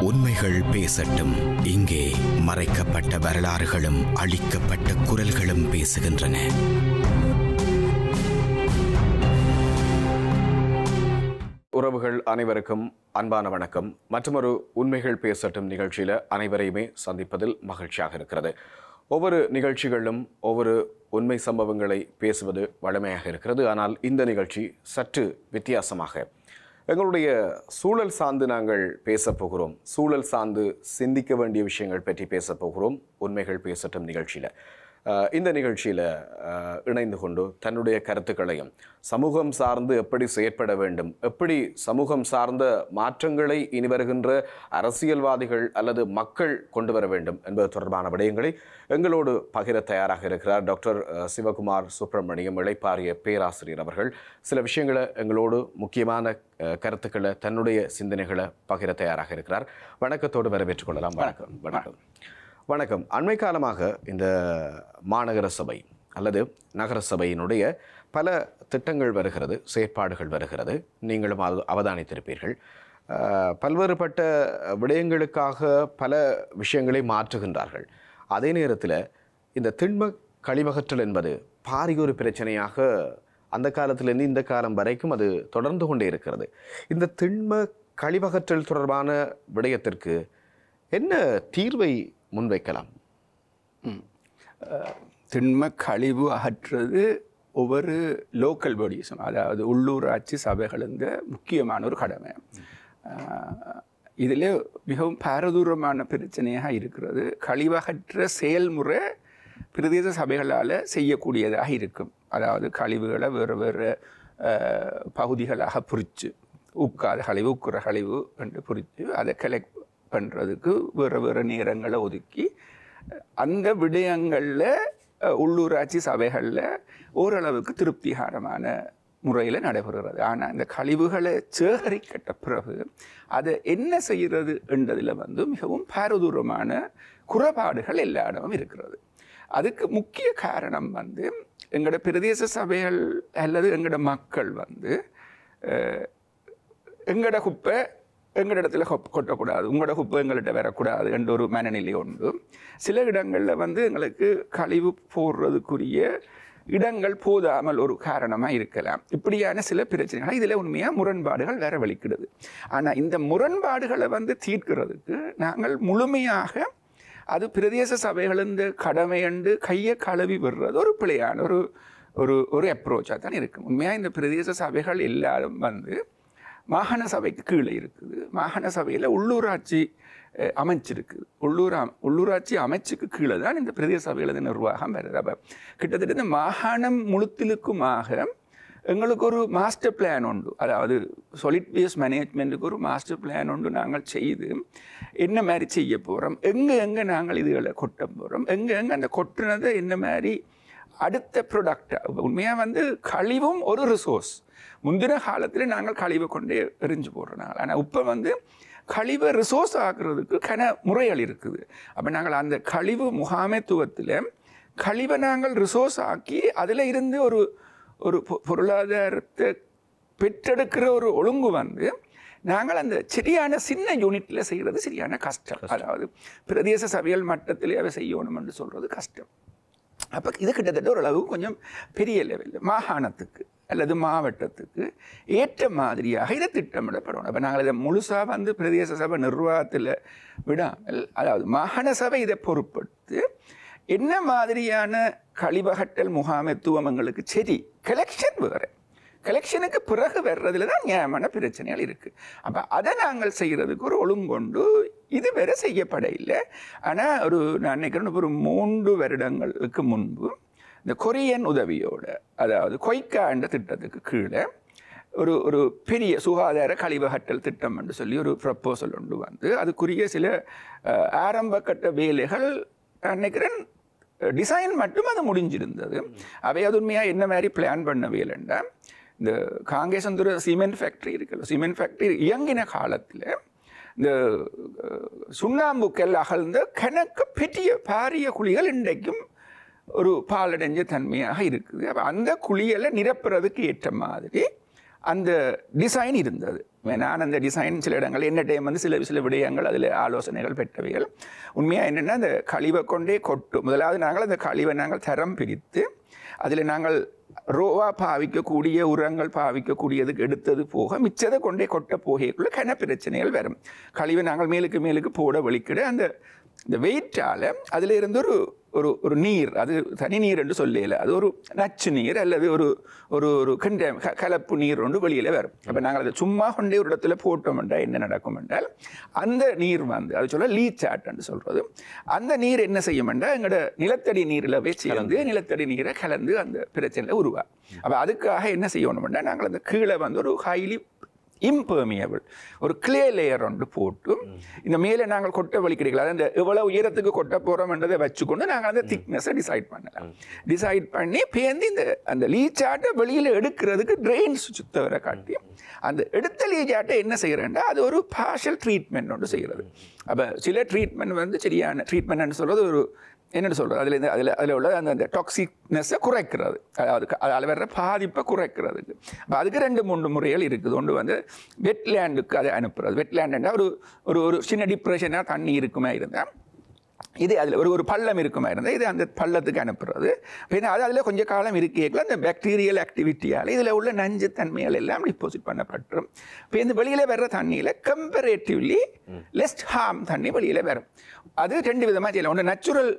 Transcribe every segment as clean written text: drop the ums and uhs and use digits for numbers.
உண்மைகள் பேசட்டும். இங்கே மறைக்கப்பட்ட வரலாறுகளும் அழிக்கப்பட்ட குரல்களும் பேசுகின்றன. உறவுகள் அனைவருக்கும் அன்பான வணக்கம். மற்றொரு உண்மைகள் பேசட்டும் நிகழ்ச்சியில் அனைவரையுமே சந்திப்பதில் மகிழ்ச்சியாக இருக்கிறது. ஒவ்வொரு நிகழ்ச்சிகளிலும் ஒவ்வொரு உண்மை சம்பவங்களை பேசுவது வழமையாக இருக்கிறது. ஆனால் இந்த நிகழ்ச்சி சற்று வித்தியாசமாக எங்களுடைய சூழல் சார்ந்து நாங்கள் பேசப்போகிறோம். சூழல் சார்ந்து சிந்திக்க வேண்டிய விஷயங்கள் பற்றி பேசப்போகிறோம் உண்மைகள் பேசட்டும் நிகழ்ச்சியில். இந்த நிகழ்ச்சியில் இணைந்து கொண்டு தன்னுடைய கருத்துக்களையும் சமூகம் சார்ந்து எப்படி செயற்பட வேண்டும், எப்படி சமூகம் சார்ந்த மாற்றங்களை இனி வருகின்ற அரசியல்வாதிகள் அல்லது மக்கள் கொண்டு வர வேண்டும் என்பது தொடர்பான விடயங்களை எங்களோடு பகிர தயாராக இருக்கிறார் டாக்டர் சிவகுமார் சுப்பிரமணியம், இளைப்பாறிய பேராசிரியர் அவர்கள். சில விஷயங்களை எங்களோடு முக்கியமான கருத்துக்களை தன்னுடைய சிந்தனைகளை பகிர தயாராக இருக்கிறார். வணக்கத்தோடு வரவேற்றுக் கொள்ளலாம். வணக்கம். வணக்கம். வணக்கம். அண்மை காலமாக இந்த மாநகர சபை அல்லது நகர சபையினுடைய பல திட்டங்கள் வருகிறது, செயற்பாடுகள் வருகிறது. நீங்களும் அவதானித்திருப்பீர்கள். பல்வேறுபட்ட விடயங்களுக்காக பல விஷயங்களை மாற்றுகின்றார்கள். அதே நேரத்தில் இந்த திண்ம கழிவகற்றல் என்பது பாரிய ஒரு பிரச்சனையாக அந்த காலத்திலிருந்து இந்த காலம் வரைக்கும் அது தொடர்ந்து கொண்டே இருக்கிறது. இந்த திண்ம கழிவகற்றல் தொடர்பான விடயத்திற்கு என்ன தீர்வை முன்வைக்கலாம்? திண்ம கழிவு அகற்றுறது ஒவ்வொரு லோக்கல் பாடிஸும், அதாவது உள்ளூராட்சி சபைகளின் முக்கியமான ஒரு கடமை. இதில் மிகவும் பாரதூரமான பிரச்சனையாக இருக்கிறது. கழிவகற்ற செயல்முறை பிரதேச சபைகளால் செய்யக்கூடியதாக இருக்கும். அதாவது கழிவுகளை வேறு வேறு பகுதிகளாக பிரித்து, உட்காத கழிவு, உக்குற கழிவு என்று பிரித்து அதை கலெக்ட் பண்ணுறதுக்கு வேறு வேறு நேரங்களை ஒதுக்கி அந்த விடயங்களில் உள்ளூராட்சி சபைகளில் ஓரளவுக்கு திருப்திகரமான முறையில் நடைபெறுகிறது. ஆனால் இந்த கழிவுகளை சேகரிக்கப்பட்ட பிறகு அதை என்ன செய்கிறது என்றதில் மிகவும் பாரதூரமான குறைபாடுகள் எல்லா இடமும் இருக்கிறது. அதுக்கு முக்கிய காரணம் எங்களோட பிரதேச சபைகள் அல்லது எங்களோட மக்கள் எங்களோட குப்பை எங்களோட இடத்துல கொட்டக்கூடாது, உங்களோட குப்பை எங்கள்கிட்ட வரக்கூடாது என்ற ஒரு மனநிலை உண்டு. சில இடங்களில் எங்களுக்கு கழிவு போடுறதுக்குரிய இடங்கள் போதாமல் ஒரு காரணமாக இருக்கலாம். இப்படியான சில பிரச்சனைகள் இதில் உண்மையாக முரண்பாடுகள் வரவழைக்கிறது. ஆனால் இந்த முரண்பாடுகளை தீர்க்கிறதுக்கு நாங்கள் முழுமையாக அது பிரதேச சபைகளின் கடமை என்று கையை கழுவி விடுறது ஒரு பிழையான ஒரு அப்ரோச்சாக தான் இருக்கும். உண்மையாக இந்த பிரதேச சபைகள் எல்லாரும் மாகாண சபைக்கு கீழே இருக்குது. மாகாண சபையில் உள்ளூராட்சி அமைச்சிருக்குது. உள்ளூராட்சி அமைச்சுக்கு கீழே தான் இந்த பிரதேச சபைகளது நிர்வாகம் வருது. அப்போ கிட்டத்தட்ட இந்த மாகாணம் முழுத்திலுக்குமாக எங்களுக்கு ஒரு மாஸ்டர் பிளான் உண்டு. அதாவது சாலிட் வேஸ்ட் மேனேஜ்மெண்ட்டுக்கு ஒரு மாஸ்டர் பிளான் உண்டு. நாங்கள் செய்து என்ன மாதிரி செய்ய போகிறோம், எங்கே நாங்கள் இதுகளை கொட்ட போகிறோம், எங்கே அந்த கொட்டுனதை என்ன மாதிரி அடுத்த ப்ரொடக்டாக. உண்மையாக கழிவும் ஒரு ரிசோர்ஸ். முந்தின காலத்தில் நாங்கள் கழிவை கொண்டே எரிஞ்சு போடுறோம். ஆனால் இப்போ கழிவை ரிசோர்ஸ் ஆக்குறதுக்கு முறைகள் இருக்குது. அப்போ நாங்கள் அந்த கழிவு முகாமைத்துவத்தில் கழிவை நாங்கள் ரிசோர்ஸ் ஆக்கி அதில் இருந்து ஒரு பொருளாதாரத்தை பெற்றெடுக்கிற ஒரு ஒழுங்கு நாங்கள் அந்த சரியான சின்ன யூனிட்டில் செய்கிறது சரியான கஷ்டம். அதாவது பிரதேச சபைகள் மட்டத்திலே அவை செய்யணும் என்று சொல்கிறது கஷ்டம். அப்போ இது கிட்டத்தட்ட ஓரளவு கொஞ்சம் பெரிய லெவலில் மாகாணத்துக்கு அல்லது மாவட்டத்துக்கு ஏற்ற மாதிரியாக இதை திட்டமிடப்படணும். அப்போ நாங்கள் இதை முழுசாக பிரதேச சபை நிர்வாகத்தில் விடாமல், அதாவது மாகாண சபை இதை பொறுப்படுத்து என்ன மாதிரியான கழிவகற்றல் முகாமைத்துவம் எங்களுக்கு சரி, கலெக்ஷன் வேறு, கலெக்ஷனுக்கு பிறகு வர்றதுல தான் நியாயமான பிரச்சனைகள் இருக்குது. அப்போ அதை நாங்கள் செய்கிறதுக்கு ஒரு ஒழுங்கொண்டு இது வேற செய்யப்பட இல்லை. ஆனால் நான் நினைக்கிறேன் ஒரு 3 வருடங்களுக்கு முன்பு இந்த கொரியன் உதவியோட, அதாவது கொய்கா என்ற திட்டத்துக்கு கீழே ஒரு பெரிய சுகாதார கழிவகற்றல் திட்டம் என்று சொல்லி ஒரு ப்ரப்போசல் ஒன்று அதுக்குரிய சில ஆரம்ப கட்ட வேலைகள் நினைக்கிறேன் டிசைன் மட்டும் அது முடிஞ்சிருந்தது. அவை அது உண்மையாக என்ன மாதிரி பிளான் பண்ண வேலைன்னா, இந்த காங்கேசந்துர சிமெண்ட் ஃபேக்ட்ரி இருக்குல்ல, சிமெண்ட் ஃபேக்ட்ரி இயங்கின காலத்தில் இந்த சுண்ணாம்புக்கல் அகழ்ந்த கணக்கு பெரிய பாரிய குழிகள் இன்றைக்கும் ஒரு பாலடைஞ்ச தன்மையாக இருக்குது. அப்போ அந்த குழிகளை நிரப்புறதுக்கு ஏற்ற மாதிரி அந்த டிசைன் இருந்தது. நான் அந்த டிசைன் சில இடங்கள் என்ன டைம் வந்து சில விடயங்கள் அதில் ஆலோசனைகள் பெற்றவைகள். உண்மையாக என்னென்னா அந்த கழிவை கொண்டே கொட்டும். முதலாவது நாங்கள் அந்த கழிவை நாங்கள் தரம் பிரித்து அதில் நாங்கள் ரோவா பாவிக்கக்கூடிய உரங்கள் பாவிக்கக்கூடியதுக்கு எடுத்தது போக மிச்சதை கொண்டே கொட்ட போகைக்குள்ள கன பிரச்சனைகள் வரும். கழிவை நாங்கள் மேலுக்கு போட வலிக்கிட இந்த வெயிட்டால் அதில் இருந்து ஒரு நீர், அது தனி நீர் என்று சொல்லல, அது ஒரு நச்சு நீர் அல்லது ஒரு கலப்பு நீர் ஒன்று வெளியில் வரும். அப்போ நாங்கள் அதை சும்மா கொண்டே ஒரு இடத்துல போட்டோம் என்றால் என்ன நடக்கும் என்றால் அந்த நீர் வந்து அது சொல்ல லீச் ஆட்டுன்னு சொல்கிறது. அந்த நீர் என்ன செய்யும் என்றால் எங்களோட நிலத்தடி நீரில் வச்சு வந்து நிலத்தடி நீரை கலந்து அந்த பிரச்சனையில் உருவாகும். அப்போ அதுக்காக என்ன செய்யணும்னா நாங்கள் அந்த கீழே வந்து ஒரு ஹைலி இம்பர்மியபிள் ஒரு கிளே லேயர் ஒன்று போட்டு இந்த மேலே நாங்கள் கொட்டை வலி கிடைக்கல, அந்த எவ்வளவு உயரத்துக்கு கொட்ட போகிறோம்ன்றதை வச்சுக்கொண்டு நாங்கள் அந்த திக்னஸை டிசைட் பண்ணலாம். டிசைட் பண்ணி பேர்ந்து அந்த லீச்சாட்டை வெளியில் எடுக்கிறதுக்கு ட்ரெயின்ஸ் சுத்த வர காட்டி அந்த எடுத்த லீச்சாட்டை என்ன செய்கிறேன்டா அது ஒரு பார்ஷல் ட்ரீட்மெண்ட் ஒன்று செய்கிறது. அப்போ சில ட்ரீட்மெண்ட் வந்து சரியான ட்ரீட்மெண்ட்னு சொல்கிறது ஒரு என்னென்னு சொல்கிறது அதில் உள்ள அந்த டாக்ஸிக்னஸை குறைக்கிறது, அதாவது அதில் வர்ற பாதிப்பை குறைக்கிறதுக்கு. அப்போ அதுக்கு 2-3 முறைகள் இருக்குது. ஒன்று வந்து வெட்லேண்டுக்கு அதை அனுப்புறது. வெட்லேண்டுன்னா ஒரு சின்ன டிப்ரெஷனாக தண்ணி இருக்குமே இருந்தால் இது அதில் ஒரு பள்ளம் இருக்குமா இருந்தால் இது அந்த பள்ளத்துக்கு அனுப்புறது. ஏன்னா அது அதில் கொஞ்சம் காலம் இருக்கேக்கில் அந்த பாக்டீரியல் ஆக்டிவிட்டியால் இதில் உள்ள நஞ்சு தன்மைகள் எல்லாம் டிபாசிட் பண்ணப்பட்டுரும். இப்போ இந்த வெளியில் வர்ற தண்ணியில் கம்பேரேட்டிவ்லி லெஸ் ஹார்ம் தண்ணி வெளியில் வரும். அது 2 விதமாக செய்யலாம். ஒன்று நேச்சுரல்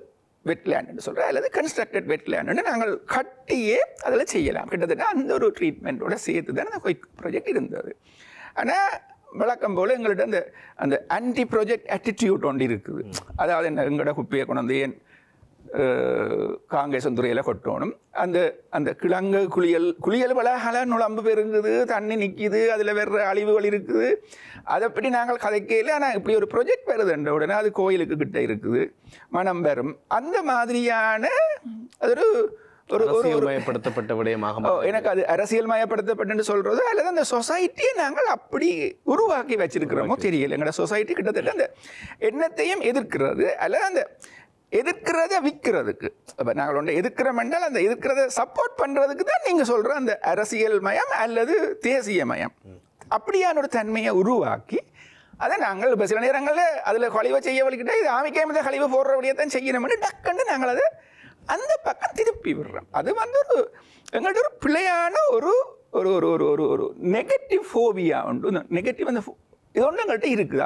வெட்லேண்டுன்னு சொல்கிறேன், அல்லது கன்ஸ்ட்ரக்டட் வெட்லேண்டுன்னு நாங்கள் கட்டியே அதில் செய்யலாம். கிட்டத்தட்ட அந்த ஒரு ட்ரீட்மெண்ட்டோட சேர்த்து தான் அந்த குயிக் ப்ராஜெக்ட் இருந்தது. ஆனால் வழக்கம் போல் எங்கள்கிட்ட அந்த ஆன்டி ப்ராஜெக்ட் ஆட்டிடியூட் ஒன்று இருக்குது. அதாவது என்ன, எங்களோட குப்பையை கொண்டு வந்து ஏன் காங்கேசந்துறையில் கொட்டணும், அந்த கிழங்கு குளியல் வளகல நுழம்பு பெருங்குது, தண்ணி நிற்கிது, அதில் வேறு அழிவுகள் இருக்குது, அதை பற்றி நாங்கள் கதைக்கையில். ஆனால் இப்படி ஒரு ப்ரொஜெக்ட் வருதுன்ற உடனே அது கோயிலுக்கு கிட்ட இருக்குது, மனம் பெறும், அந்த மாதிரியான அது ஒரு அரசியல்மயப்படுத்தப்பட்ட விடயமாக எனக்கு அது அரசியல் மயப்படுத்தப்பட்டு சொல்றது அல்லது அந்த சொசைட்டியை நாங்கள் அப்படி உருவாக்கி வச்சிருக்கிறோமோ தெரியல. எங்களோட சொசைட்டி கிட்டத்தட்ட அந்த எண்ணத்தையும் எதிர்க்கிறது அல்லது அந்த எதிர்க்கிறத விற்கிறதுக்கு. அப்போ நாங்கள் ஒன்று எதிர்க்கிறோம் என்றால் அந்த எதிர்க்கிறத சப்போர்ட் பண்ணுறதுக்கு தான் நீங்கள் சொல்கிற அந்த அரசியல் மயம் அல்லது தேசிய மயம் அப்படியான ஒரு தன்மையை உருவாக்கி அதை நாங்கள் இப்போ சில நேரங்களில் அதில் கழிவை செய்ய வலிக்கிட்டே இது ஆமிக்காமல் கழிவு போடுறபடியே தான் செய்யணும்னு டக்குன்னு நாங்கள் அதை அந்த பக்கம் திருப்பி விடுறோம். அது வந்து எங்கள்கிட்ட ஒரு பிள்ளையான ஒரு ஒரு ஒரு ஒரு ஒரு நெகட்டிவ் ஃபோபியா உண்டு. நெகட்டிவ் அந்த இது ஒன்று எங்கள்கிட்ட இருக்குது.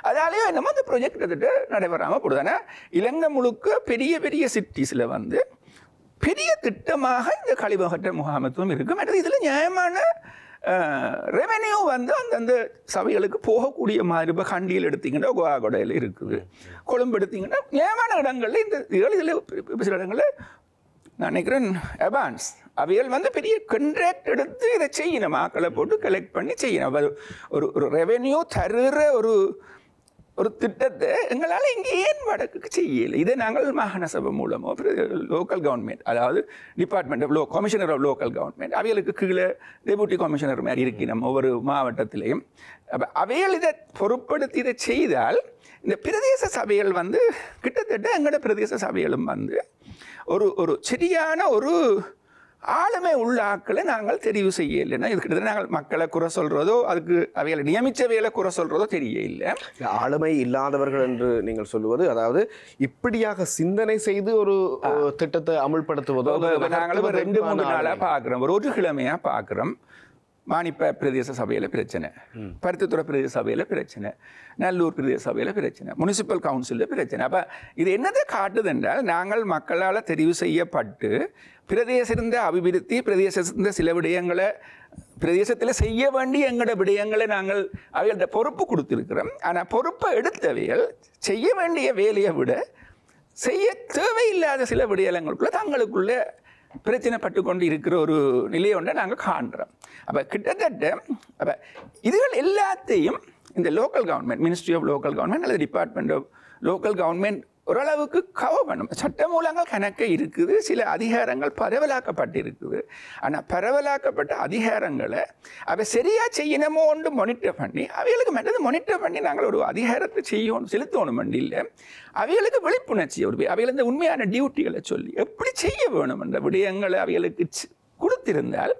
அதாலேயே என்னமோ அந்த ப்ரொஜெக்ட் எடுத்துட்டு நடைபெறாமல் போடுது. ஆனால் இலங்கை முழுக்க பெரிய பெரிய சிட்டிஸில் வந்து பெரிய திட்டமாக இந்த கழிவகற்ற முகாமத்துவம் இருக்கும். மற்றது இதில் நியாயமான ரெவென்யூ வந்து அந்தந்த சபைகளுக்கு போகக்கூடிய மாதிரி. இப்போ கண்டியில் எடுத்திங்கன்னா கோவாகொடையில் இருக்குது, கொழும்பு எடுத்திங்கன்னா நியாயமான இடங்களில் இந்த இதில் சில இடங்களில் நான் நினைக்கிறேன் அட்வான்ஸ் அவைகள் வந்து பெரிய கண்ட்ராக்ட் எடுத்து இதை செய்யணும், ஆக்களை போட்டு கலெக்ட் பண்ணி செய்யணும். ஒரு ரெவென்யூ தருகிற ஒரு திட்டத்தை எங்களால் இங்கே ஏன் வடக்குக்கு செய்யலை. இதை நாங்கள் மாகாண சபை மூலமோ லோக்கல் கவர்மெண்ட், அதாவது department of commissioner of local government அவைகளுக்கு கீழே டெபுட்டி கமிஷனர் மாதிரி இருக்கு நம்ம ஒவ்வொரு மாவட்டத்திலையும். அப்போ அவைகள் இதை பொருட்படுத்தி இதை செய்தால் இந்த பிரதேச சபைகள் வந்து கிட்டத்தட்ட எங்களோட பிரதேச சபைகளும் வந்து ஒரு சரியான ஒரு ஆளுமை உள்ள ஆக்களை நாங்கள் தெரிவு செய்ய இல்லைன்னா இது கிட்டத்தட்ட நாங்கள் மக்களை குறை சொல்கிறதோ அதுக்கு அவைகளை நியமித்தவைகளை குறை சொல்கிறதோ தெரிய இல்லை. ஆளுமை இல்லாதவர்கள் என்று நீங்கள் சொல்லுவது அதாவது இப்படியாக சிந்தனை செய்து ஒரு திட்டத்தை அமுல்படுத்துவதோ நாங்களும் 2-3 நாளாக பார்க்குறோம், ஒரு கிழமையாக பார்க்குறோம். மானிப்ப பிரதேச சபையில் பிரச்சனை, பருத்தித்துறை பிரதேச சபையில் பிரச்சனை, நல்லூர் பிரதேச சபையில் பிரச்சனை, முனிசிபல் கவுன்சிலில் பிரச்சனை. அப்போ இது என்னதை காட்டுது என்றால் நாங்கள் மக்களால் தெரிவு செய்யப்பட்டு பிரதேசத்திருந்த அபிவிருத்தி, பிரதேசத்திருந்த சில விடயங்களை பிரதேசத்தில் செய்ய வேண்டிய எங்களோட விடயங்களை நாங்கள் அவைகள்ட்ட பொறுப்பு கொடுத்துருக்கிறோம். ஆனால் பொறுப்பை எடுத்தவைகள் செய்ய வேண்டிய வேலையை விட செய்ய தேவையில்லாத சில விடயங்களுக்குள்ள தங்களுக்குள்ளே பிரச்சனை பட்டு கொண்டு இருக்கிற ஒரு நிலையை ஒன்றை நாங்கள் காண்கிறோம். அப்போ கிட்டத்தட்ட அப்போ இதுகள் எல்லாத்தையும் இந்த local government, ministry of local government அல்லது டிபார்ட்மெண்ட் ஆஃப் லோக்கல் கவர்மெண்ட் ஓரளவுக்கு கவர் பண்ணும். சட்டமூலங்கள் கணக்கே இருக்குது, சில அதிகாரங்கள் பரவலாக்கப்பட்டு இருக்குது. ஆனால் பரவலாக்கப்பட்ட அதிகாரங்களை அவை சரியாக செய்யணுமோ ஒன்று மானிட்டர் பண்ணி அவைகளுக்கு மற்றது மானிட்டர் பண்ணி நாங்கள் ஒரு அதிகாரத்தை செய்யணும் செலுத்தணும் இல்லை, அவைகளுக்கு விழிப்புணர்ச்சி அவைகள் இந்த உண்மையான டியூட்டிகளை சொல்லி எப்படி செய்ய வேணும் என்ற விடயங்களை அவைகளுக்கு கொடுத்திருந்தால்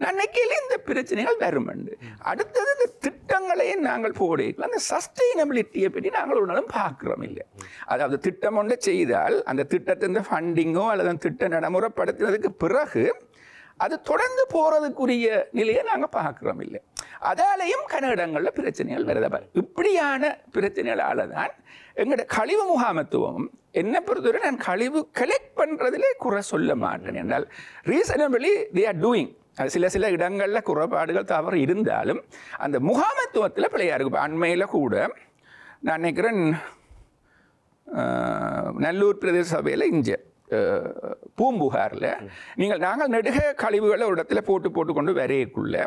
நினைக்கையில இந்த பிரச்சனைகள் வருமெண்டு. அடுத்தது இந்த திட்டங்களையும் நாங்கள் போடலாம், அந்த சஸ்டைனபிலிட்டியை பற்றி நாங்கள் ஒரு நாளும் பார்க்குறோம் இல்லை. அதாவது திட்டம் ஒன்றை செய்தால் அந்த திட்டத்தின் ஃபண்டிங்கோ அல்லது அந்த திட்ட நடைமுறைப்படுத்தினதுக்கு பிறகு அது தொடர்ந்து போகிறதுக்குரிய நிலையை நாங்கள் பார்க்குறோம் இல்லை. அதாலேயும் கன இடங்களில் பிரச்சனைகள் வருது. இப்படியான பிரச்சனைகளால் தான் எங்களோட கழிவு முகாமத்துவம் என்னை பொறுத்தவரை நான் கழிவு கலெக்ட் பண்ணுறதுலே குறை சொல்ல மாட்டேன். என்றால் ரீசனபிளி தே ஆர் டூயிங். அது சில இடங்களில் குறைபாடுகள் தவறு இருந்தாலும் அந்த முகாமத்துவத்தில் பிள்ளையாக இருக்கும். அண்மையில் கூட நான் நினைக்கிறேன் நல்லூர் பிரதேச சபையில் இங்கே பூம்புகாரில் நாங்கள் நெடுக கழிவுகளை ஒரு இடத்துல போட்டு கொண்டு வரையக்குள்ள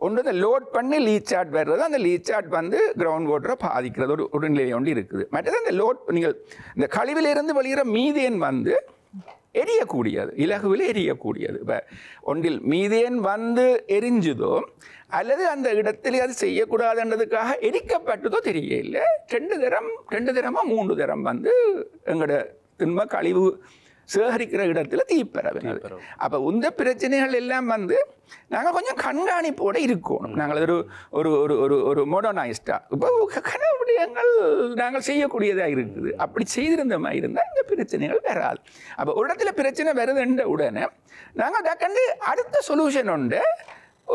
ஒன்று இந்த லோட் பண்ணி லீச்சாட் வர்றது, அந்த லீச்சாட் வந்து கிரவுண்ட் வாட்டரை பாதிக்கிறது ஒரு நிலை ஒன்று இருக்குது. மற்றது அந்த நீங்கள் இந்த கழிவிலிருந்து வெளியிற மீதேன் வந்து எரியக்கூடியது, இலகுவில் எரியக்கூடியது. இப்போ ஒன்றில் மீதேன் வந்து எரிஞ்சுதோ அல்லது அந்த இடத்துல அது செய்யக்கூடாதுன்றதுக்காக எரிக்கப்பட்டதோ தெரியல. 2 தரமோ 3 தரம் வந்து எங்களோட திரும்ப கழிவு சேகரிக்கிற இடத்துல தீப்பரவினது. அப்போ இந்த பிரச்சனைகள் எல்லாம் வந்து நாங்கள் கொஞ்சம் கண்காணிப்போடு இருக்கணும். நாங்கள் ஒரு ஒரு ஒரு ஒரு மாடர்னைஸ்டாக இப்போ கனவுடையங்கள் நாங்கள் செய்யக்கூடியதாக இருக்குது. அப்படி செய்திருந்த மாதிரி இருந்தால் இந்த பிரச்சனைகள் வராது. அப்போ ஒரு இடத்துல பிரச்சனை வருதுன்ற உடனே நாங்கள் டக்கண்டு அடுத்த சொல்யூஷன் உண்டு,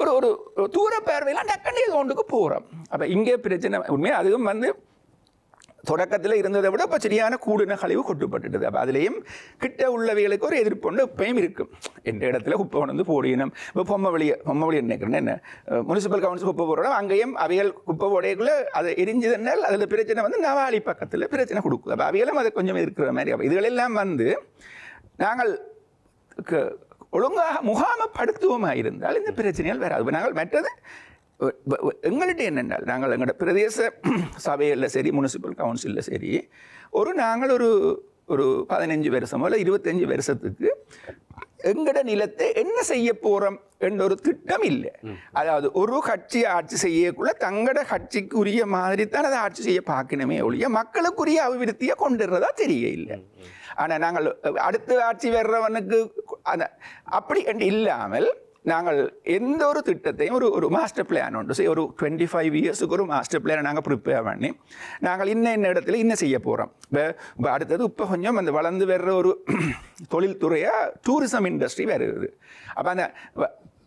ஒரு ஒரு தூர பார்வையெல்லாம் டக்கண்டு இது ஒன்றுக்கு போகிறோம். அப்போ இங்கே பிரச்சனை உண்மையாக அதுவும் வந்து தொடக்கத்தில் இருந்ததை விட இப்போ சரியான கூடுன கழிவு கொட்டுப்பட்டுது. அப்போ அதுலேயும் கிட்ட உள்ளவைகளுக்கு ஒரு எதிர்ப்பு எப்பயும் இருக்கும். எந்த இடத்துல குப்பை கொண்டு போடியணும். இப்போ பொம்மை நினைக்கிறேன் என்ன முனிசிபல் கவுன்சில் குப்பை போடுறோம், அங்கேயும் அவைகள் குப்பை போடையக்குள்ளே அதை எரிஞ்சதுனால் அதில் பிரச்சனை வந்து நவாலி பக்கத்தில் பிரச்சனை கொடுக்குது. அப்போ அவைகளும் அதை கொஞ்சம் இருக்கிற மாதிரி. அப்போ இதுகளெல்லாம் வந்து நாங்கள் ஒழுங்காக முகாமப்படுத்துவோமாக இருந்தால் இந்த பிரச்சனைகள் வராது. இப்போ நாங்கள் மற்றது எங்கள்கிட்ட என்னென்றால் நாங்கள் எங்களோட பிரதேச சபையில் சரி முனிசிபல் கவுன்சிலில் சரி நாங்கள் ஒரு 15 வருஷமோ இல்லை 25 வருஷத்துக்கு எங்கட நிலத்தை என்ன செய்ய போகிறோம் என்ற ஒரு திட்டம் இல்லை. அதாவது ஒரு கட்சி ஆட்சி செய்யக்குள்ள தங்கட கட்சிக்குரிய மாதிரி தான் அதை ஆட்சி செய்ய பார்க்கணுமே ஒழிய மக்களுக்குரிய அபிவிருத்தியை கொண்டுறதா தெரிய இல்லை. ஆனால் நாங்கள் அடுத்த ஆட்சி வர்றவனுக்கு அப்படி என்று இல்லாமல் நாங்கள் எந்த ஒரு திட்டத்தையும் ஒரு மாஸ்டர் பிளான் உண்டு. ஒரு 25 இயர்ஸுக்கு ஒரு மாஸ்டர் பிளானை நாங்கள் ப்ரிப்பேர் பண்ணி நாங்கள் இன்ன இடத்துல இன்னும் செய்ய போகிறோம். இப்போ அடுத்தது இப்போ கொஞ்சம் அந்த வளர்ந்து வர்ற ஒரு தொழில்துறையாக டூரிசம் இண்டஸ்ட்ரி வருது. அப்போ அந்த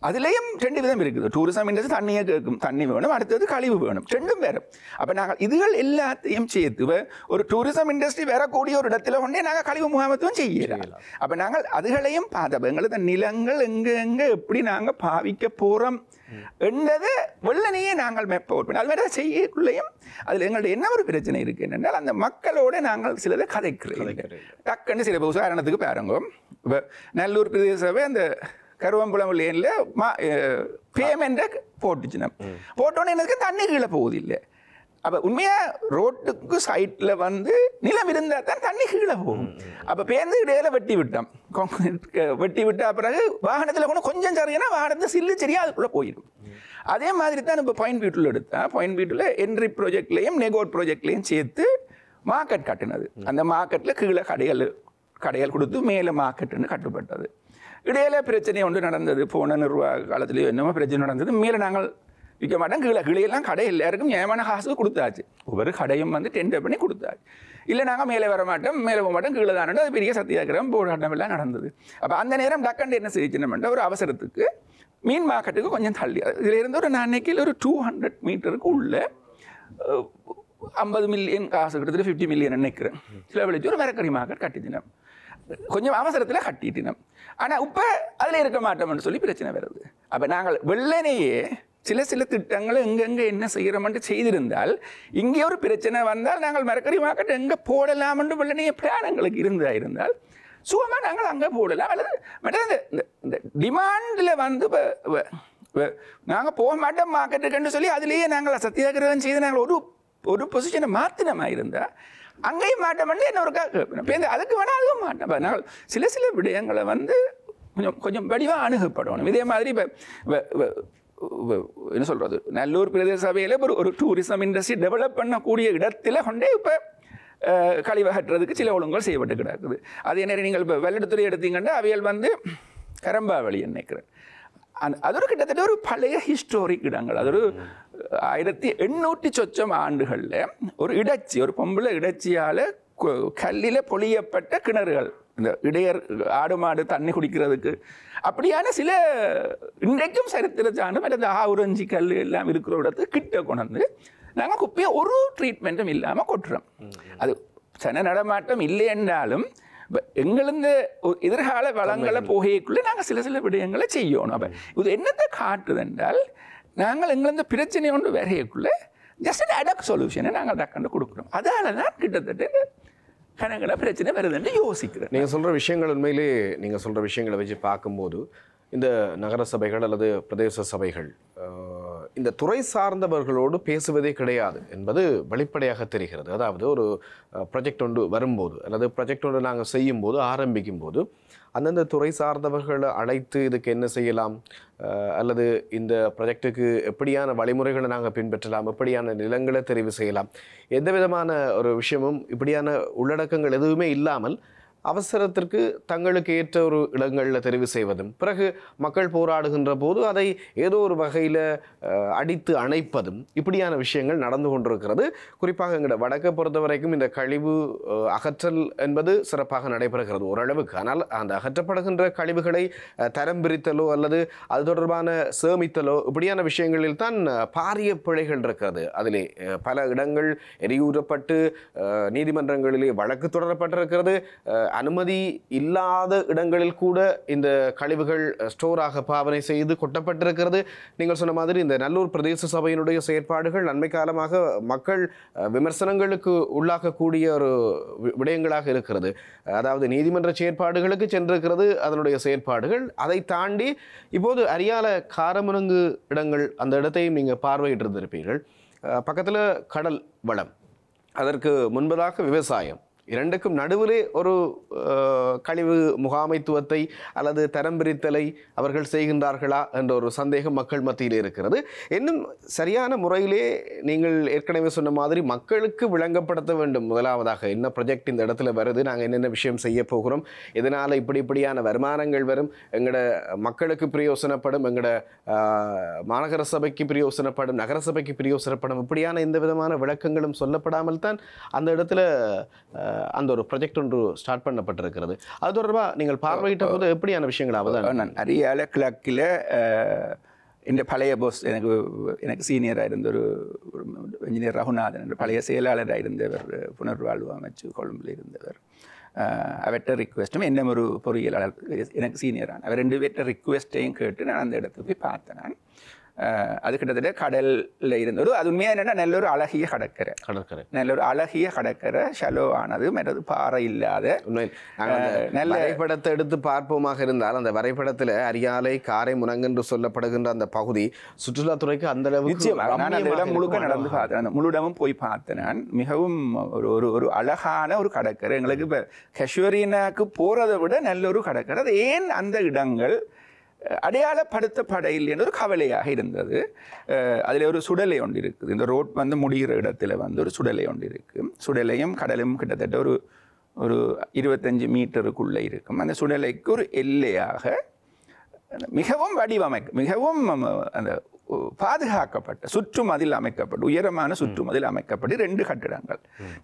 அதுலேயும் 2 விதம் இருக்குது. டூரிசம் இண்டஸ்ட்ரி தண்ணியை கேட்கும், தண்ணி வேணும், அடுத்தது கழிவு வேணும், 2ம் வேறு. அப்போ நாங்கள் இதுகள் எல்லாத்தையும் சேர்த்து ஒரு டூரிசம் இண்டஸ்ட்ரி வரக்கூடிய ஒரு இடத்துல கொண்டே நாங்கள் கழிவு முகாமத்துவம் செய்யலாம். அப்போ நாங்கள் அதுகளையும் பார்த்தோம். எங்களுக்கு நிலங்கள் எங்கே எப்படி நாங்கள் பாவிக்க போகிறோம் என்றதை வெள்ளனையே நாங்கள் மெப்போட் பண்ணி அது வேறு செய்யக்குள்ளேயும் அதில் எங்கள்ட்ட என்ன ஒரு பிரச்சனை இருக்குது என்றால் அந்த மக்களோடு நாங்கள் சிலதை கதைக்கிறோம். டக்குன்னு சில உதாரணத்துக்கு பாருங்க, இப்போ நல்லூர் பிரதேச சபை அந்த கருவம்புலம் லேனில் பேமெண்ட்டை போட்டுச்சுன்னா போட்டோன்னே எனக்கு தண்ணி கீழே போகுது இல்லை. அப்போ உண்மையாக ரோட்டுக்கு சைட்டில் வந்து நிலம் இருந்தால் தான் தண்ணி கீழே போகும். அப்போ பேருந்து இடையில வெட்டி விட்டோம். வெட்டி விட்ட பிறகு வாகனத்தில் கூட கொஞ்சம் சரியான வாகனத்தை சில்லு சரியாக அதுக்குள்ளே போயிடும். அதே மாதிரி தான் இப்போ பாயிண்ட் வீட்டில் எடுத்தேன். பாயிண்ட் வீட்டில் என்ட்ரி ப்ராஜெக்ட்லேயும் நெகோட் ப்ராஜெக்ட்லேயும் சேர்த்து மார்க்கெட் கட்டினது. அந்த மார்க்கெட்டில் கீழே கடைகள் கொடுத்து மேலே மார்க்கெட்டுன்னு கட்டுப்பட்டது. இடையில பிரச்சனை ஒன்று நடந்தது. போன நிர்வாக காலத்துலேயும் என்னமோ பிரச்சனை நடந்தது. மேலே நாங்கள் விற்க மாட்டோம், கீழெல்லாம் கடை எல்லாருக்கும் நியமன காசு கொடுத்தாச்சு. ஒவ்வொரு கடையும் வந்து டெண்டர் பண்ணி கொடுத்தாச்சு. இல்லை நாங்கள் மேலே வர மாட்டோம், மேலே போக மாட்டோம், கீழே தானே அது பெரிய சத்தியாகிரகம் போராட்டம் எல்லாம் நடந்தது. அப்போ அந்த நேரம் டக்கண்டு என்ன செய்யணும்னா ஒரு அவசரத்துக்கு மீன் மார்க்கெட்டுக்கு கொஞ்சம் தள்ளி இதில் இருந்து ஒரு நாளைக்கு ஒரு 200 மீட்டருக்கு உள்ள 50 மில்லியன் காசு கிட்டத்தட்ட 50 மில்லியன் நினைக்கிறேன் சில விளைச்சி ஒரு மரக்கறி மார்க்கெட் கட்டிச்சினோம். கொஞ்சம் அவசரத்தில் கட்டிட்டினோம். ஆனால் இப்போ அதில் இருக்க மாட்டோம்னு சொல்லி பிரச்சனை வருது. அப்போ நாங்கள் வெள்ளனையே சில திட்டங்களை எங்கெங்கே என்ன செய்கிறோம்னு செய்திருந்தால் இங்கே ஒரு பிரச்சனை வந்தால் நாங்கள் மரக்கறி மார்க்கெட் எங்கே போடலாம்னு வெள்ளனையே பிளான் எங்களுக்கு இருந்தால் சுகமாக நாங்கள் அங்கே போடலாம். அல்லது மற்ற இந்த டிமாண்டில் வந்து நாங்கள் போக மாட்டோம் மார்க்கெட்டுக்குன்னு சொல்லி அதிலேயே நாங்கள் சத்தியாகிரகம் செய்து நாங்கள் ஒரு பொசிஷனை மாற்றினமாக இருந்தால் அங்கேயும் மாட்டோம்னு என்ன ஒரு கேட்பேன். அதுக்கு வேணால் அதுவும் மாட்டோம். நாங்கள் சில விடயங்களை வந்து கொஞ்சம் வடிவாக அணுகப்படணும். இதே மாதிரி இப்போ என்ன சொல்கிறது, நல்லூர் பிரதேச சபையில் ஒரு டூரிசம் இண்டஸ்ட்ரி டெவலப் பண்ணக்கூடிய இடத்துல கொண்டே இப்போ கழிவகற்றுறதுக்கு சில ஒழுங்குகள் செய்யப்பட்டு கிடக்குது. அதே நேரம் நீங்கள் இப்போ வெள்ளத்துறை எடுத்தீங்கன்னா அவைகள் வந்து கரம்பாவளி நினைக்கிறேன் அது ஒரு கிட்டத்தட்ட ஒரு பழைய ஹிஸ்டோரிக் இடங்கள். அது ஒரு 1800 சொச்சம் ஆண்டுகளில் ஒரு இடைச்சி, ஒரு பொம்பளை இடைச்சியால் கல்லில் பொழியப்பட்ட கிணறுகள், இந்த இடையர் ஆடு மாடு தண்ணி குடிக்கிறதுக்கு அப்படியான சில இன்றைக்கும் சரித்திர சான்று மற்ற ஆவுரஞ்சி கல் எல்லாம் இருக்கிற இடத்துக்கு கிட்ட கொண்டு நாங்கள் குப்பையை ஒரு ட்ரீட்மெண்ட்டும் இல்லாமல் கொட்டுறோம். அது சன நடமாட்டம் இல்லை என்றாலும் எங்களிருந்து எதிர்கால வளங்களை போகைக்குள்ளே நாங்கள் சில விடயங்களை செய்யணும். அப்போ இது என்னத்தை காட்டுது என்றால், நாங்கள் எங்களிருந்து பிரச்சனை ஒன்று வரையக்குள்ளே ஜஸ்ட் அடாக் சொல்யூஷனை நாங்கள் டக்குன்னு கொடுக்குறோம். அதால தான் கிட்டத்தட்ட கணக்கில் பிரச்சனை வருதுன்னு யோசிக்கிறேன். நீங்கள் சொல்கிற விஷயங்கள் உண்மையிலே நீங்கள் சொல்கிற விஷயங்களை வச்சு பார்க்கும்போது இந்த நகர சபைகள் அல்லது பிரதேச சபைகள் இந்த துறை சார்ந்தவர்களோடு பேசுவதே கிடையாது என்பது வெளிப்படையாக தெரிகிறது. அதாவது ஒரு ப்ராஜெக்ட் ஒன்று வரும்போது அல்லது ப்ராஜெக்ட் ஒன்று நாங்கள் செய்யும்போது ஆரம்பிக்கும் போது அந்தந்த துறை சார்ந்தவர்களை அழைத்து இதுக்கு என்ன செய்யலாம் அல்லது இந்த ப்ராஜெக்டுக்கு எப்படியான வழிமுறைகளை நாங்கள் பின்பற்றலாம், எப்படியான நிலங்களை தெரிவு செய்யலாம், எந்த விதமான ஒரு விஷயமும் இப்படியான உள்ளடக்கங்கள் எதுவுமே இல்லாமல் அவசரத்திற்கு தங்களுக்கு ஏற்ற ஒரு இடங்களில் தெரிவு செய்வதும், பிறகு மக்கள் போராடுகின்ற போது அதை ஏதோ ஒரு வகையில் அடித்து அணைப்பதும், இப்படியான விஷயங்கள் நடந்து கொண்டிருக்கிறது. குறிப்பாக எங்களோட வடக்கை பொறுத்த வரைக்கும் இந்த கழிவு அகற்றல் என்பது சிறப்பாக நடைபெறுகிறது ஓரளவுக்கு. ஆனால் அந்த அகற்றப்படுகின்ற கழிவுகளை தரம் பிரித்தலோ அல்லது அது தொடர்பான சேமித்தலோ இப்படியான விஷயங்களில் தான் பாரிய பிழைகள் இருக்கிறது. அதிலே பல இடங்கள் எரியூறப்பட்டு நீதிமன்றங்களிலே வழக்கு தொடரப்பட்டிருக்கிறது. அனுமதி இல்லாத இடங்களில் கூட இந்த கழிவுகள் ஸ்டோராக பாவனை செய்து கொட்டப்பட்டிருக்கிறது. நீங்கள் சொன்ன மாதிரி இந்த நல்லூர் பிரதேச சபையினுடைய செயற்பாடுகள் அண்மை காலமாக மக்கள் விமர்சனங்களுக்கு உள்ளாகக்கூடிய ஒரு விடயங்களாக இருக்கிறது. அதாவது நீதிமன்ற செயற்பாடுகளுக்கு சென்றிருக்கிறது அதனுடைய செயற்பாடுகள். அதை தாண்டி இப்போது அரியால காரமுனங்கு இடங்கள், அந்த இடத்தையும் நீங்கள் பார்வையிட்டிருந்திருப்பீர்கள். பக்கத்தில் கடல் வளம், அதற்கு முன்பதாக விவசாயம், இரண்டுக்கும் நடுவிலே ஒரு கழிவு முகாமைத்துவத்தை அல்லது தரம் பிரித்தலை அவர்கள் செய்கின்றார்களா என்ற ஒரு சந்தேகம் மக்கள் மத்தியில் இருக்கிறது. இன்னும் சரியான முறையிலே நீங்கள் ஏற்கனவே சொன்ன மாதிரி மக்களுக்கு விளங்கப்படுத்த வேண்டும். முதலாவதாக என்ன ப்ராஜெக்ட் இந்த இடத்துல வருது, நாங்கள் என்னென்ன விஷயம் செய்ய போகிறோம், இதனால் இப்படியான வருமானங்கள் வரும், எங்களோட மக்களுக்கு பிரயோசனப்படும், எங்களோட மாநகர சபைக்கு பிரயோசனப்படும், நகர சபைக்கு பிரயோசனப்படும், இப்படியான எந்த விதமான விளக்கங்களும் சொல்லப்படாமல் தான் அந்த இடத்துல அந்த ஒரு ப்ராஜெக்ட் ஒன்று ஸ்டார்ட் பண்ணப்பட்டிருக்கிறது. அது தொடர்பாக நீங்கள் பார்வையிட்ட போது எப்படியான விஷயங்களாவது? நான் அரியால கிழக்கில் இந்த பழைய போஸ் எனக்கு சீனியராக இருந்த ஒரு இன்ஜினியர் ரகுநாதன் என்ற பழைய செயலாளராக இருந்தவர், புனர்வாழ்வு அமைச்சு கொழும்பில் இருந்தவர். அவர்கிட்ட ரிக்வெஸ்ட்டும் என்ன ஒரு பொறியியலாளர் எனக்கு சீனியரான அவர் 2 பேர்கிட்ட ரிக்வெஸ்ட்டையும் கேட்டு நான் அந்த இடத்துக்கு போய் பார்த்தேன். நான் அது கிட்டத்தட்ட கடலில் இருந்தது. அது உண்மையாக என்னென்னா நல்ல ஒரு அழகிய கடற்கரை, நல்ல ஒரு அழகிய கடற்கரை, ஷலோ ஆனது, மற்றது பாறை இல்லாத. நல்ல வரைபடத்தை எடுத்து பார்ப்போமாக இருந்தால் அந்த வரைபடத்தில் அரியாலை காரைமுனங்கு என்று சொல்லப்படுகின்ற அந்த பகுதி சுற்றுலாத்துறைக்கு அந்த அளவுக்கு நான் அந்த இடம் முழுக்க நடந்து பார்த்தேன், அந்த முழு இடமும் போய் பார்த்தேன். நான் மிகவும் ஒரு அழகான ஒரு கடற்கரை. எங்களுக்கு இப்போ கஷ்வரீனாக்கு போகிறத விட நல்ல ஒரு கடற்கரை. அது ஏன் அந்த இடங்கள் அடையாளப்படுத்தப்படையில் என்ற ஒரு கவலையாக இருந்தது. அதில் ஒரு சுடலை ஒன்று இருக்குது. இந்த ரோட் வந்து முடிகிற இடத்துல வந்து ஒரு சுடலை ஒன்று இருக்குது. சுடலையும் கடலும் கிட்டத்தட்ட ஒரு 25 மீட்டருக்குள்ளே இருக்கும். அந்த சுடலைக்கு ஒரு எல்லையாக மிகவும் மிகவும் அந்த பாதுகாக்கப்பட்ட சுற்றுமதில் அமைக்கப்பட்டு, உயரமான சுற்றுமதில் அமைக்கப்பட்டு 2 கட்டிடங்கள்,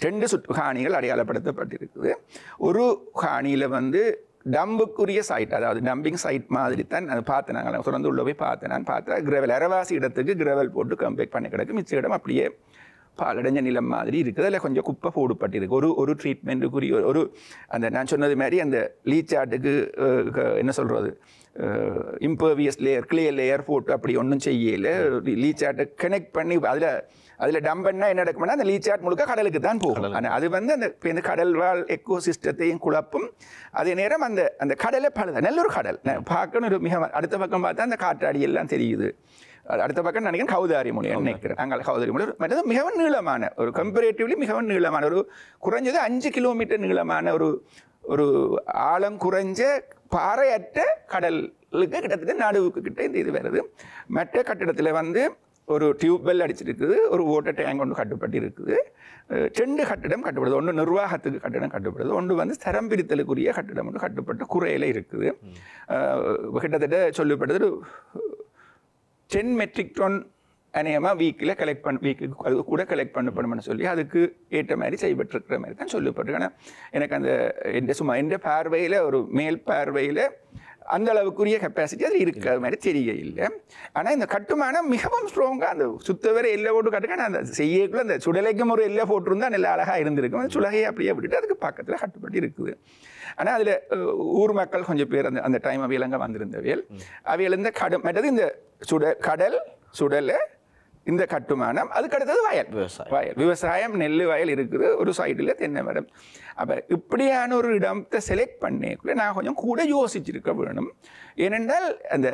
2 காணிகள் அடையாளப்படுத்தப்பட்டிருக்குது. ஒரு காணியில் வந்து டம்புக்குரிய சைட், அதாவது டம்பிங் சைட் மாதிரி தான் அது பார்த்தேன். நாங்கள் தொடர்ந்து உள்ள போய் பார்த்தேன். நான் பார்த்தா கிரவல் அரவாசி இடத்துக்கு கிரவல் போட்டு கம்பேக் பண்ணி கிடக்கு. மிச்ச இடம் அப்படியே பாலடைஞ்ச நிலம் மாதிரி இருக்குது. அதில் கொஞ்சம் குப்பை போடுப்பட்டிருக்கு. ஒரு ட்ரீட்மெண்ட்டுக்குரிய ஒரு அந்த நான் சொன்னது மாதிரி அந்த லீச்சாட்டுக்கு என்ன சொல்கிறது, இம்பர்வியஸ் லேயர், கிளியர் லேயர் போட்டு அப்படி ஒன்றும் செய்யலை. லீச்சாட்டை கனெக்ட் பண்ணி அதில் டம்ப் பண்ணால் என்ன நடக்கும்னா அந்த லீச்சாட் முழுக்க கடலுக்கு தான் போகும். ஆனால் அது வந்து அந்த கடல் வாழ் எக்கோ சிஸ்டத்தையும் குழப்பும். அதே நேரம் அந்த கடலை நல்ல ஒரு கடல் பார்க்கணும். ஒரு மிக அடுத்த பக்கம் பார்த்தா அந்த காற்றாடி எல்லாம் தெரியுது. அடுத்த பக்கம் நினைக்கிறேன் கௌதாரி மொழி நினைக்கிறேன். நாங்கள் கௌதாரி மொழி மற்றது மிகவும் நீளமான ஒரு கம்பேரிட்டிவ்லி மிகவும் நீளமான ஒரு குறைஞ்சது 5 கிலோமீட்டர் நீளமான ஒரு ஆழம் குறைஞ்ச பாறையற்ற கடலுக்கு கிட்டத்தட்ட நடுவுக்கு கிட்ட இந்த இது வருது. மற்ற கட்டிடத்தில் வந்து ஒரு டியூப் பெல் அடிச்சிருக்குது, ஒரு வாட்டர் டேங்க் ஒன்று கட்டுப்பட்டு இருக்குது, 2 கட்டிடம் கட்டுப்படுது. ஒன்று நிர்வாகத்துக்கு கட்டிடம் கட்டுப்படுது, ஒன்று வந்து தரம் பிரித்தலுக்குரிய கட்டிடம் ஒன்று கட்டுப்பட்டு குறையில இருக்குது. கிட்டத்தட்ட சொல்லப்பட்டது 10 மெட்ரிக் டன் அநேகமாக வீக்கில் வீக்கு அது கூட கலெக்ட் பண்ணப்படும்னு சொல்லி அதுக்கு ஏற்ற மாதிரி செய்யப்பட்டிருக்கிற மாதிரி தான் சொல்லப்பட்டிருக்கு. ஆனால் எனக்கு அந்த சும்மா எந்த பார்வையில் ஒரு மேல் பார்வையில் அந்த அளவுக்குரிய கெப்பாசிட்டி அது இருக்கிற மாதிரி தெரிய இல்லை. ஆனால் இந்த கட்டுமானம் மிகவும் ஸ்ட்ராங்காக அந்த சுத்தவரை எல்லை போட்டு கட்டுக்கான அந்த செய்யக்குள்ள அந்த சுடலைக்கும் ஒரு எல்லை போட்டிருந்தா நல்ல அழகாக இருந்திருக்கும். அந்த சுலகையை அப்படியே விட்டுட்டு அதுக்கு பக்கத்தில் கட்டுப்பட்டு இருக்குது. ஆனால் அதில் ஊர் மக்கள் கொஞ்சம் பேர் அந்த டைம் அவையிலங்க வந்திருந்தவையல் அவையில் இந்த மற்றது இந்த கடல் சுடலை இந்த கட்டுமானம், அதுக்கு அடுத்தது விவசாயம் நெல் வயல் இருக்குது, ஒரு சைடில் தென்னை மரம். அப்போ இப்படியான ஒரு இடத்தை செலக்ட் பண்ணிக்குள்ள நான் கொஞ்சம் கூட யோசிச்சிருக்க வேணும். ஏனென்றால் அந்த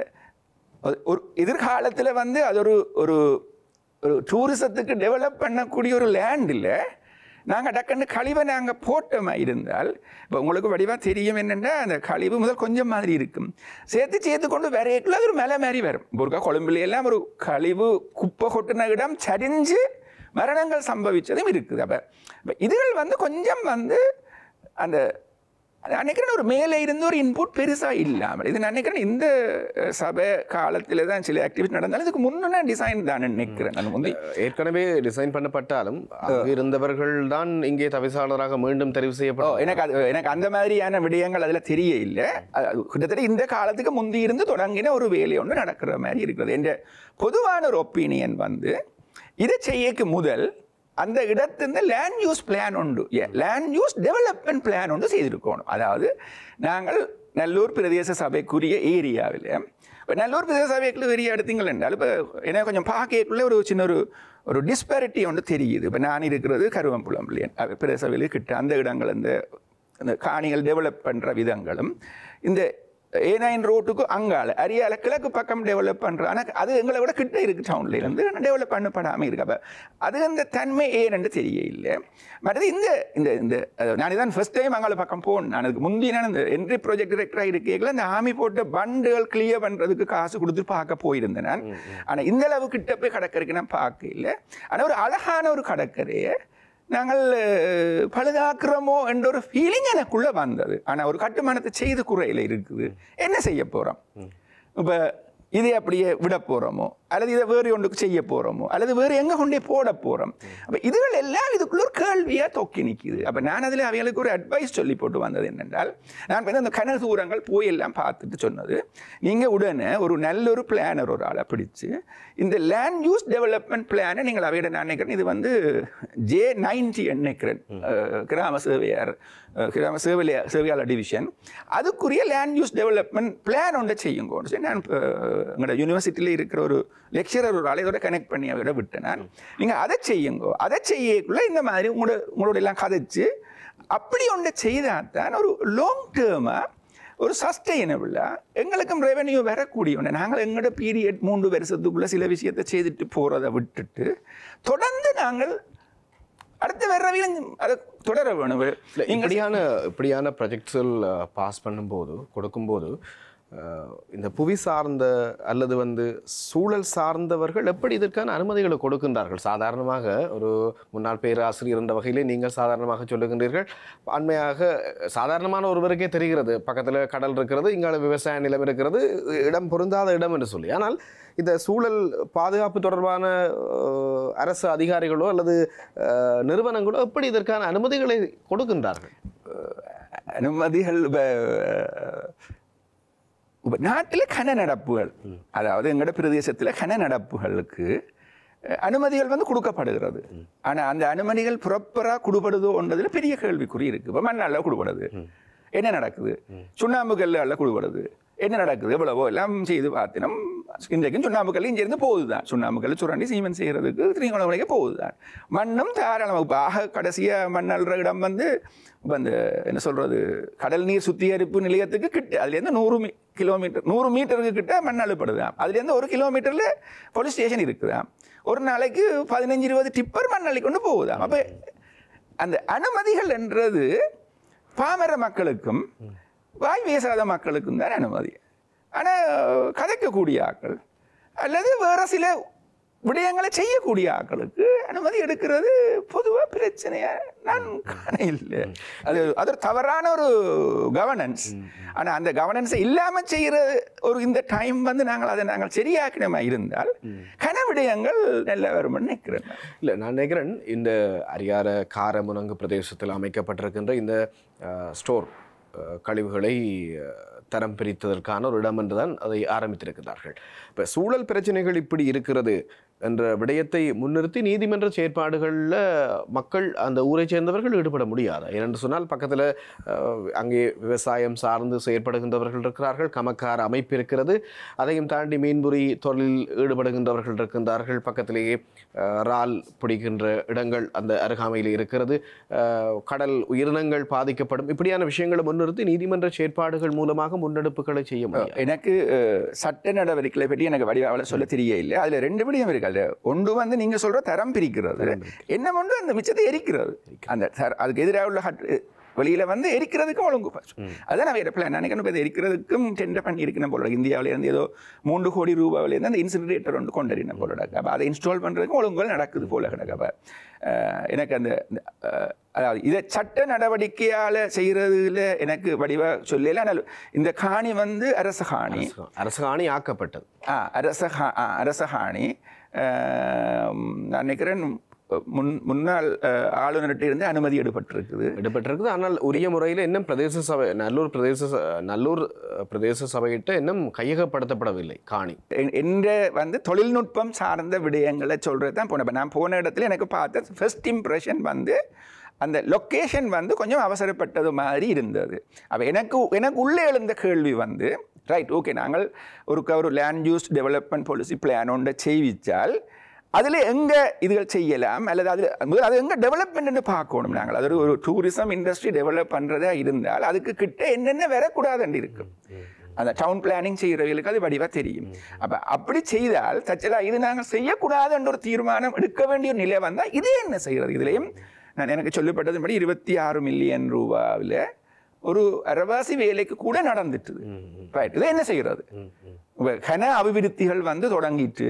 ஒரு எதிர்காலத்தில் வந்து அது ஒரு டூரிசத்துக்கு டெவலப் பண்ணக்கூடிய ஒரு லேண்ட் இல்லை. நாங்கள் டக்குன்னு கழிவை நாங்கள் போட்டோமா இருந்தால், இப்போ உங்களுக்கு வடிவாக தெரியும் என்னென்னா அந்த கழிவு முதல் கொஞ்சம் மாதிரி இருக்கும், சேர்த்து கொண்டு வரையக்குள்ள அது ஒரு மலை மாதிரி வரும். இப்போ கொழும்புலையெல்லாம் ஒரு கழிவு குப்பை கொட்டின இடம் சரிஞ்சு மரணங்கள் சம்பவித்ததும் இருக்குது. அப்போ இதுகள் வந்து கொஞ்சம் வந்து அந்த நினைக்கிறேன் ஒரு மேலே இருந்து ஒரு இன்புட் பெருசாக இல்லாமல் இது நினைக்கிறேன் இந்த சபை காலத்தில் தான் சில ஆக்டிவிட்டி நடந்தாலும் இதுக்கு முன்னே டிசைன் தான் நினைக்கிறேன். நான் வந்து ஏற்கனவே டிசைன் பண்ணப்பட்டாலும் அங்கு இருந்தவர்கள் தான் இங்கே தவிசாளராக மீண்டும் தெரிவு செய்யப்படும். எனக்கு அந்த மாதிரியான விடயங்கள் அதில் தெரிய இல்லை. கிட்டத்தட்ட இந்த காலத்துக்கு முந்தி இருந்து தொடங்கின ஒரு வேலை ஒன்று நடக்கிற மாதிரி இருக்கிறது. என்ற பொதுவான ஒரு ஒப்பீனியன் வந்து இதை செய்யக்கு முதல் அந்த இடத்துல லேண்ட் யூஸ் பிளான் உண்டு, லேண்ட் யூஸ் டெவலப்மெண்ட் பிளான் ஒன்று செய்திருக்கணும். அதாவது நாங்கள் நல்லூர் பிரதேச சபைக்குரிய ஏரியாவில் இப்போ நல்லூர் பிரதேச சபைக்குள்ள ஏரியா எடுத்தீங்கள் என்றால் இப்போ என்ன கொஞ்சம் பார்க்கக்குள்ளே ஒரு சின்ன ஒரு டிஸ்பாரிட்டி ஒன்று தெரியுது. இப்போ நான் இருக்கிறது கருவம்புலம் பிரதேச சபையில் கிட்ட அந்த இடங்கள் அந்த காணிகள் டெவலப் பண்ணுற விதங்களும் இந்த A9 ரோட்டுக்கு அங்கால அரியால கிழக்கு பக்கம் டெவலப் பண்ணுறோம். ஆனால் அது எங்களை விட கிட்ட இருக்குது, டவுன்ல இருந்து டெவலப் பண்ணப்படாமல் இருக்கு. அப்போ அது அந்த தன்மை ஏன்னு தெரிய இல்லை. மற்றது இந்த இந்த இந்த நான் இதான் ஃபர்ஸ்ட் டைம் அங்கால பக்கம் போனேன். நான் அதுக்கு முந்தைய நான் இந்த என்ட்ரி ப்ராஜெக்ட் டிரெக்டராக இருக்கேங்களா இந்த ஆமி போட்ட பண்டுகள் கிளியர் பண்ணுறதுக்கு காசு கொடுத்து பார்க்க போயிருந்தேன் நான். ஆனால் இந்த அளவு கிட்ட போய் கடற்கரைக்கு நான் பார்க்க இல்லை. ஆனால் ஒரு அழகான ஒரு கடற்கரையை நாங்கள் பழுதாக்குறோமோ என்ற ஒரு ஃபீலிங் எனக்குள்ளே வந்தது. ஆனால் ஒரு கட்டுமானத்தை செய்து குறையில் இருக்குது, என்ன செய்ய போகிறோம்? இப்போ இதை அப்படியே விட போகிறோமோ அல்லது இதை வேறு ஒன்றுக்கு செய்ய போகிறோமோ அல்லது வேறு எங்கே கொண்டே போட போகிறோம்? அப்போ இதுகள் எல்லாம் இதுக்குள்ள ஒரு கேள்வியாக தொக்கி நிற்கிது. அப்போ நான் அதில் அவைகளுக்கு ஒரு அட்வைஸ் சொல்லி போட்டு வந்தது என்னென்றால், நான் வந்து அந்த கனல் தூரங்கள் போய் எல்லாம் பார்த்துட்டு சொன்னது, நீங்கள் உடனே ஒரு நல்ல ஒரு பிளானர் ஒரு ஆளை பிடிச்சி இந்த லேண்ட் யூஸ் டெவலப்மெண்ட் பிளானை நீங்கள் அவையிட நான் நினைக்கிறேன் இது வந்து J90 நினைக்கிறேன் கிராம சேவையாளர் டிவிஷன் அதுக்குரிய லேண்ட் யூஸ் டெவலப்மெண்ட் பிளான் ஒன்றை செய்யுங்க. நான் எங்களோட யூனிவர்சிட்டியில் இருக்கிற ஒரு லெக்சரர் ஒரு ஆளையோட கனெக்ட் பண்ணி அவரோட விட்டேன் நான். நீங்கள் அதை செய்யுங்க, அதை செய்யக்குள்ள இந்த மாதிரி உங்களோட எல்லாம் கதைச்சு அப்படி ஒன்றை செய்தால் தான் ஒரு லாங் டேர்மாக ஒரு சஸ்டெயினபிளாக எங்களுக்கும் ரெவென்யூ வரக்கூடிய ஒன்று. நாங்கள் எங்களோட பீரியட் 3 வருஷத்துக்குள்ளே சில விஷயத்தை செய்துட்டு போகிறத விட்டுட்டு தொடர்ந்து நாங்கள் அடுத்த வர்றவையும் அதை தொடர வேணும். இப்படியான ப்ராஜெக்ட்ஸில் பாஸ் பண்ணும்போது கொடுக்கும்போது இந்த புவி சார்ந்த அல்லது வந்து சூழல் சார்ந்தவர்கள் எப்படி இதற்கான அனுமதிகளை கொடுக்கின்றார்கள்? சாதாரணமாக ஒரு முன்னாள் பேராசிரியர் என்ற வகையிலே நீங்கள் சாதாரணமாக சொல்லுகின்றீர்கள், அண்மையாக சாதாரணமான ஒருவருக்கே தெரிகிறது பக்கத்தில் கடல் இருக்கிறது, இங்கால விவசாய நிலம் இருக்கிறது, இடம் பொருந்தாத இடம் என்று சொல்லி. ஆனால் இந்த சூழல் பாதுகாப்பு தொடர்பான அரசு அதிகாரிகளோ அல்லது நிறுவனங்களோ எப்படி இதற்கான அனுமதிகளை கொடுக்கின்றார்கள்? அனுமதிகள் நாட்டில் கன நடப்புகள், அதாவது எங்களோட பிரதேசத்தில் கன நடப்புகளுக்கு அனுமதிகள் வந்து கொடுக்கப்படுகிறது. ஆனால் அந்த அனுமதிகள் ப்ராப்பராக கொடுப்படுதோ ஒன்றதில் பெரிய கேள்விக்குறி இருக்குது. இப்போ மண்ணால் கொடுப்படுது, என்ன நடக்குது? சுண்ணாம்பு கல்லால் கொடுப்படுது, என்ன நடக்குது? எவ்வளவோ எல்லாம் செய்து பார்த்தினோம். இன்றைக்கும் சுண்ணாம்பு கல் இங்கேருந்து போகுது தான், சுண்ணாம்பு கல் சுரண்டி சீமெண்ட் செய்கிறதுக்கு திரிகோணமலைக்கு போகுது தான். மண்ணும் தாராளமாக இப்போ கடைசியாக மண் அள்ளுற இடம் வந்து இப்போ அந்த என்ன சொல்கிறது கடல் நீர் சுத்திகரிப்பு நிலையத்துக்கு கிட்ட அதுலேருந்து 100 மீட்டருக்கு கிட்ட மண் அள்ளுப்படுதான். அதுலேருந்து 1 கிலோமீட்டரில் போலீஸ் ஸ்டேஷன் இருக்குதான். ஒரு நாளைக்கு 15-20 டிப்பர் மண் அள்ளி கொண்டு போகுதான். அப்போ அந்த அனுமதிகள் என்றது பாமர மக்களுக்கும் வாய் பேசாத மக்களுக்கும் தான் அனுமதி. ஆனால் கதைக்கக்கூடிய ஆக்கள் அல்லது வேறு சில விடயங்களை செய்யக்கூடிய ஆட்களுக்கு அனுமதி எடுக்கிறது பொதுவாக பிரச்சனையா நான் காண இல்லை. அது ஒரு தவறான ஒரு கவர்னன்ஸ். ஆனால் அந்த கவர்னன்ஸை இல்லாமல் செய்கிற ஒரு இந்த டைம் வந்து நாங்கள் சரியாக்கணுமா இருந்தால் கன விடயங்கள் நல்ல வரும்னு நினைக்கிறேன். இல்லை, நான் நினைக்கிறேன் இந்த அரியார காரமுனங்கு பிரதேசத்தில் அமைக்கப்பட்டிருக்கின்ற இந்த ஸ்டோர் கழிவுகளை தரம் பிரித்ததற்கான ஒரு இடம் என்றுதான் அதை ஆரம்பித்திருக்கிறார்கள். இப்போ சூழல் பிரச்சனைகள் இப்படி இருக்கிறது என்ற விடயத்தை முன்னிறுத்தி நீதிமன்ற செயற்பாடுகளில் மக்கள் அந்த ஊரை சேர்ந்தவர்கள் ஈடுபட முடியாது. ஏனென்று சொன்னால் பக்கத்தில் அங்கே விவசாயம் சார்ந்து செயற்படுகின்றவர்கள் இருக்கிறார்கள், கமக்கார அமைப்பு இருக்கிறது, அதையும் தாண்டி மீன்பிடி தொழிலில் ஈடுபடுகின்றவர்கள் இருக்கின்றார்கள், பக்கத்திலேயே இறால் பிடிக்கின்ற இடங்கள் அந்த அருகாமையில் இருக்கிறது, கடல் உயிரினங்கள் பாதிக்கப்படும். இப்படியான விஷயங்களை முன்னிறுத்தி நீதிமன்ற செயற்பாடுகள் மூலமாக முன்னெடுப்புகளை செய்ய முடியும். எனக்கு சட்ட நடவடிக்கைகளை பற்றி எனக்கு வடிவாக சொல்ல தெரிய இல்லை. அதில் 2 விடயம் இருக்கு. ஒன்று வந்து நீங்க சொல்ற தரம் பிரிக்கிறது, என்ன ஒன்று அந்த மிச்சத்தை எரிக்கிறது. அந்த அதுக்கு எதிராக உள்ள வெளியில வந்து எரிக்கிறதுக்கும் ஒழுங்கு அதான் வேற பிளான் நினைக்கணும். எரிக்கிறதுக்கும் டெண்டர் பண்ணி இருக்கணும் போல. இந்தியாவில இருந்து ஏதோ 3 கோடி ரூபாயிலேருந்து அந்த இன்சினரேட்டர் ஒன்று கொண்டறின போல. அப்போ அதை இன்ஸ்டால் பண்றதுக்கும் ஒழுங்குகள் நடக்குது போல கிடக்கு. எனக்கு அந்த அதாவது இதை சட்ட நடவடிக்கையால் செய்கிறதுல எனக்கு வடிவாக சொல்லல. ஆனால் இந்த காணி வந்து அரசகாணி ஆக்கப்பட்டது. அரசகாணி நான் நினைக்கிறேன் முன்னாள் ஆளுநர்கிட்ட இருந்து அனுமதி எடுபட்டிருக்குது. ஆனால் உரிய முறையில் இன்னும் பிரதேச சபை நல்லூர் பிரதேச சபையிட்ட இன்னும் கையகப்படுத்தப்படவில்லை காணி என்ற வந்து தொழில்நுட்பம் சார்ந்த விடயங்களை சொல்றது தான் போனேன். நான் போன இடத்துல எனக்கு பார்த்த ஃபர்ஸ்ட் இம்ப்ரெஷன் வந்து அந்த லொக்கேஷன் வந்து கொஞ்சம் அவசரப்பட்டது மாதிரி இருந்தது. அப்போ எனக்கு உள்ளே எழுந்த கேள்வி வந்து ரைட், ஓகே, நாங்கள் ஒரு land use development policy plan ஒன்றை செய்விச்சால் அதில் எங்கே இதுகள் செய்யலாம், அல்லது அதில் அது எங்கே டெவலப்மெண்ட்னு பார்க்கணும். நாங்கள் அது ஒரு டூரிசம் இண்டஸ்ட்ரி டெவலப் பண்ணுறதா இருந்தால் அதுக்கு கிட்ட என்னென்ன வரக்கூடாதுன்னு இருக்கும். அந்த டவுன் பிளானிங் செய்கிறவர்களுக்கு அது வடிவாக தெரியும். அப்படி செய்தால் தச்சலா இது நாங்கள் செய்யக்கூடாதுன்ற ஒரு தீர்மானம் எடுக்க வேண்டிய ஒரு நிலை வந்தால் இது என்ன செய்கிறது? இதுலேயும் எனக்கு சொல்லப்பட்டதுபடி 26 மில்லியன் ரூபாவில் ஒரு அரவாசி வேலைக்கு கூட நடந்துட்டுது. ரைட், இதை என்ன செய்கிறது? கன அபிவிருத்திகள் வந்து தொடங்கிட்டு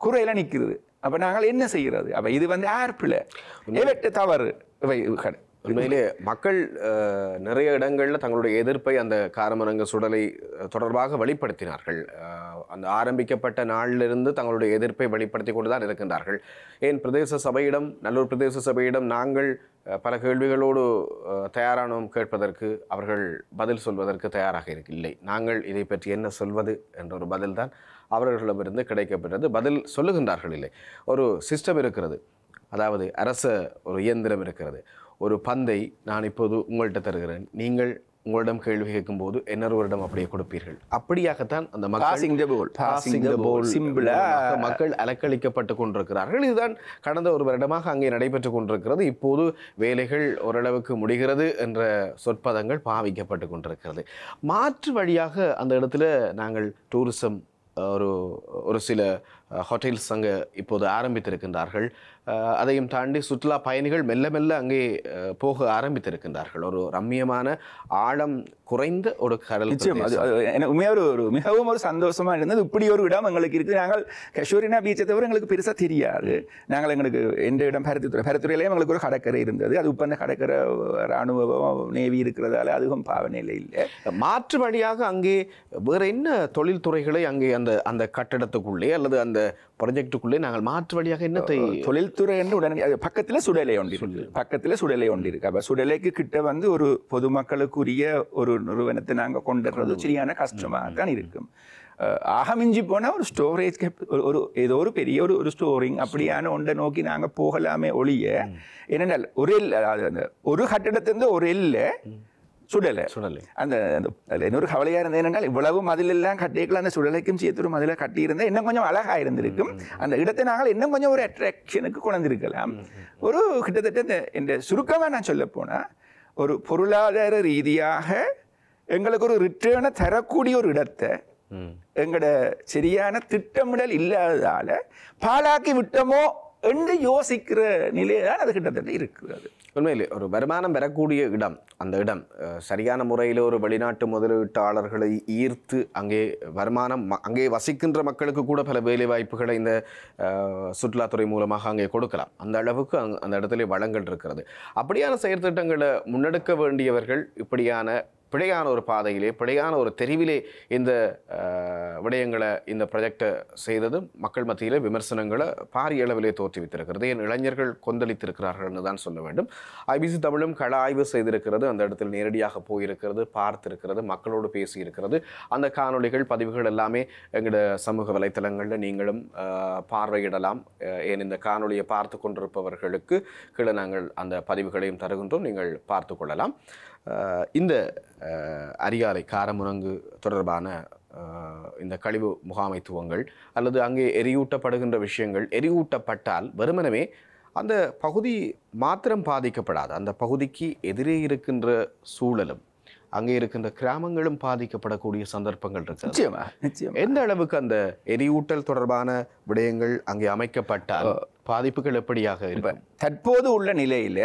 குறையில நிற்கிறது. அப்போ நாங்கள் என்ன செய்கிறது? அப்போ இது வந்து ஆர்பில் தவறு. உண்மையிலே மக்கள் நிறைய இடங்களில் தங்களுடைய எதிர்ப்பை அந்த காரமரங்க சுடலை தொடர்பாக வெளிப்படுத்தினார்கள். அந்த ஆரம்பிக்கப்பட்ட நாளிலிருந்து தங்களுடைய எதிர்ப்பை வெளிப்படுத்தி கொண்டு தான் இருக்கின்றார்கள். ஏன் பிரதேச சபையிடம், நல்லூர் பிரதேச சபையிடம் நாங்கள் பல கேள்விகளோடு தயாரானோம் கேட்பதற்கு, அவர்கள் பதில் சொல்வதற்கு தயாராக இல்லை. நாங்கள் இதை பற்றி என்ன சொல்வது என்ற ஒரு பதில் தான் அவர்களிடமிருந்து கிடைக்கப்பட்டது. பதில் சொல்லுகின்றார்கள் இல்லை. ஒரு சிஸ்டம் இருக்கிறது, அதாவது அரச ஒரு இயந்திரம் இருக்கிறது. ஒரு பந்தை நான் இப்போது உங்கள்கிட்ட தருகிறேன், நீங்கள் உங்களிடம் கேள்வி கேட்கும் போது இன்னொருவரிடம் அப்படியே கொடுப்பீர்கள். அப்படியாகத்தான் அந்த மக்கள் அலக்களிக்கப்பட்டு கொண்டிருக்கிறார்கள். இதுதான் கடந்த ஒரு வருடமாக அங்கே நடைபெற்று கொண்டிருக்கிறது. இப்போது வேலைகள் ஓரளவுக்கு முடிகிறது என்ற சொற்பதங்கள் பாவிக்கப்பட்டு கொண்டிருக்கிறது. மாற்று வழியாக அந்த இடத்துல நாங்கள் டூரிசம் ஒரு சில ஹோட்டல்ஸ் அங்கே இப்போது ஆரம்பித்திருக்கின்றார்கள். அதையும் தாண்டி சுற்றுலா பயணிகள் மெல்ல மெல்ல அங்கே போக ஆரம்பித்திருக்கின்றார்கள். ஒரு ரம்மியமான ஆழம் குறைந்த ஒரு கடல். எனக்கு உண்மையாக மிகவும் ஒரு சந்தோஷமா இருந்தது. இப்படி ஒரு இடம் எங்களுக்கு இருக்குது. நாங்கள் கஷோரினா பீச்சை தவிர எங்களுக்கு பெருசாக தெரியாது. நாங்கள் எங்களுக்கு எந்த இடம் பருத்துறையிலேயும் எங்களுக்கு ஒரு கடற்கரை இருந்தது. அது இப்போ அந்த கடற்கரை இராணுவ நேவி இருக்கிறதால அதுவும் பாவனையில் இல்லை. மாற்று வழியாக அங்கே வேற என்ன தொழில்துறைகளை அங்கே அந்த கட்டடத்துக்குள்ளே அல்லது அந்த ப்ராஜெக்டுக்குள்ளே நாங்கள் மாற்று வழியாக என்னத்தை தொழில்துறை என்று உடனே பக்கத்தில் சுடலை ஒன்று இருக்கு. அப்போ சுடலைக்கு கிட்ட வந்து ஒரு பொதுமக்களுக்குரிய ஒரு நிறுவனத்தை நாங்கள் கொண்டுறது சரியான கஷ்டமாக தான் இருக்கும். மிஞ்சி போனால் ஒரு ஸ்டோரேஜ் ஏதோ ஒரு பெரிய ஒரு ஸ்டோரிங் அப்படியான ஒன்றை நோக்கி நாங்கள் போகலாமே ஒழிய, ஏனென்றால் ஒரு கட்டிடத்திலிருந்து ஒரு எல்லை சுடலை. அந்த இன்னொரு கவலையாக இருந்தது என்னென்றால் இவ்வளவு மதிலெல்லாம் கட்டிக்கலாம், அந்த சுடலைக்கும் சேர்த்து ஒரு மதில கட்டியிருந்தால் இன்னும் கொஞ்சம் அழகாக இருந்திருக்கும். அந்த இடத்தை நாங்கள் இன்னும் கொஞ்சம் ஒரு அட்ராக்ஷனுக்கு கொண்டிருக்கலாம். ஒரு கிட்டத்தட்ட இந்த சுருக்கமாக நான் சொல்ல போனால் ஒரு பொருளாதார ரீதியாக எங்களுக்கு ஒரு ரிட்டர்னை தரக்கூடிய ஒரு இடத்தை எங்களோட சரியான திட்டமிடல் இல்லாததால் பாழாக்கி விட்டோமோ என்று யோசிக்கிற நிலையை தான் அது கிட்டத்தட்ட இருக்கிறது. உண்மையிலே ஒரு வருமானம் பெறக்கூடிய இடம், அந்த இடம் சரியான முறையில் ஒரு வெளிநாட்டு முதலீட்டாளர்களை ஈர்த்து அங்கே வருமானம் அங்கே வசிக்கின்ற மக்களுக்கு கூட பல வேலை வாய்ப்புகளை இந்த சுற்றுலாத்துறை மூலமாக அங்கே கொடுக்கலாம். அந்த அளவுக்கு அந்த இடத்துல வளங்கள் இருக்கிறது. அப்படியான செயற்திட்டங்களை முன்னெடுக்க வேண்டியவர்கள் இப்படியான பிழையான ஒரு பாதையிலே, பிழையான ஒரு தெரிவிலே இந்த விடயங்களை, இந்த ப்ரொஜெக்டை செய்தது மக்கள் மத்தியில் விமர்சனங்களை பாரிய அளவிலே தோற்றுவித்திருக்கிறது. என் இளைஞர்கள் கொந்தளித்திருக்கிறார்கள்னு தான் சொல்ல வேண்டும். ஐபிசி தமிழும் கள ஆய்வு செய்திருக்கிறது, அந்த இடத்தில் நேரடியாக போயிருக்கிறது, பார்த்திருக்கிறது, மக்களோடு பேசியிருக்கிறது. அந்த காணொளிகள், பதிவுகள் எல்லாமே எங்களோட சமூக வலைத்தளங்களில் நீங்களும் பார்வையிடலாம். ஏன் இந்த காணொளியை பார்த்து கொண்டிருப்பவர்களுக்கு கீழே நாங்கள் அந்த பதிவுகளையும் தருகின்றோம், நீங்கள் பார்த்து கொள்ளலாம். இந்த அரியாலை காரமுரங்கு தொடர்பான இந்த கழிவு முகாமைத்துவங்கள் அல்லது அங்கே எரியூட்டப்படுகின்ற விஷயங்கள், எரியூட்டப்பட்டால் வெறுமனவே அந்த பகுதி மாத்திரம் பாதிக்கப்படாது, அந்த பகுதிக்கு எதிரே இருக்கின்ற சூழலும் அங்கே இருக்கின்ற கிராமங்களும் பாதிக்கப்படக்கூடிய சந்தர்ப்பங்கள் இருக்கு. நிச்சயமா எந்த அளவுக்கு அந்த எரியூட்டல் தொடர்பான விடயங்கள் அங்கே அமைக்கப்பட்டால் பாதிப்புகள் எப்படியாக இருக்கும்? தற்போது உள்ள நிலையில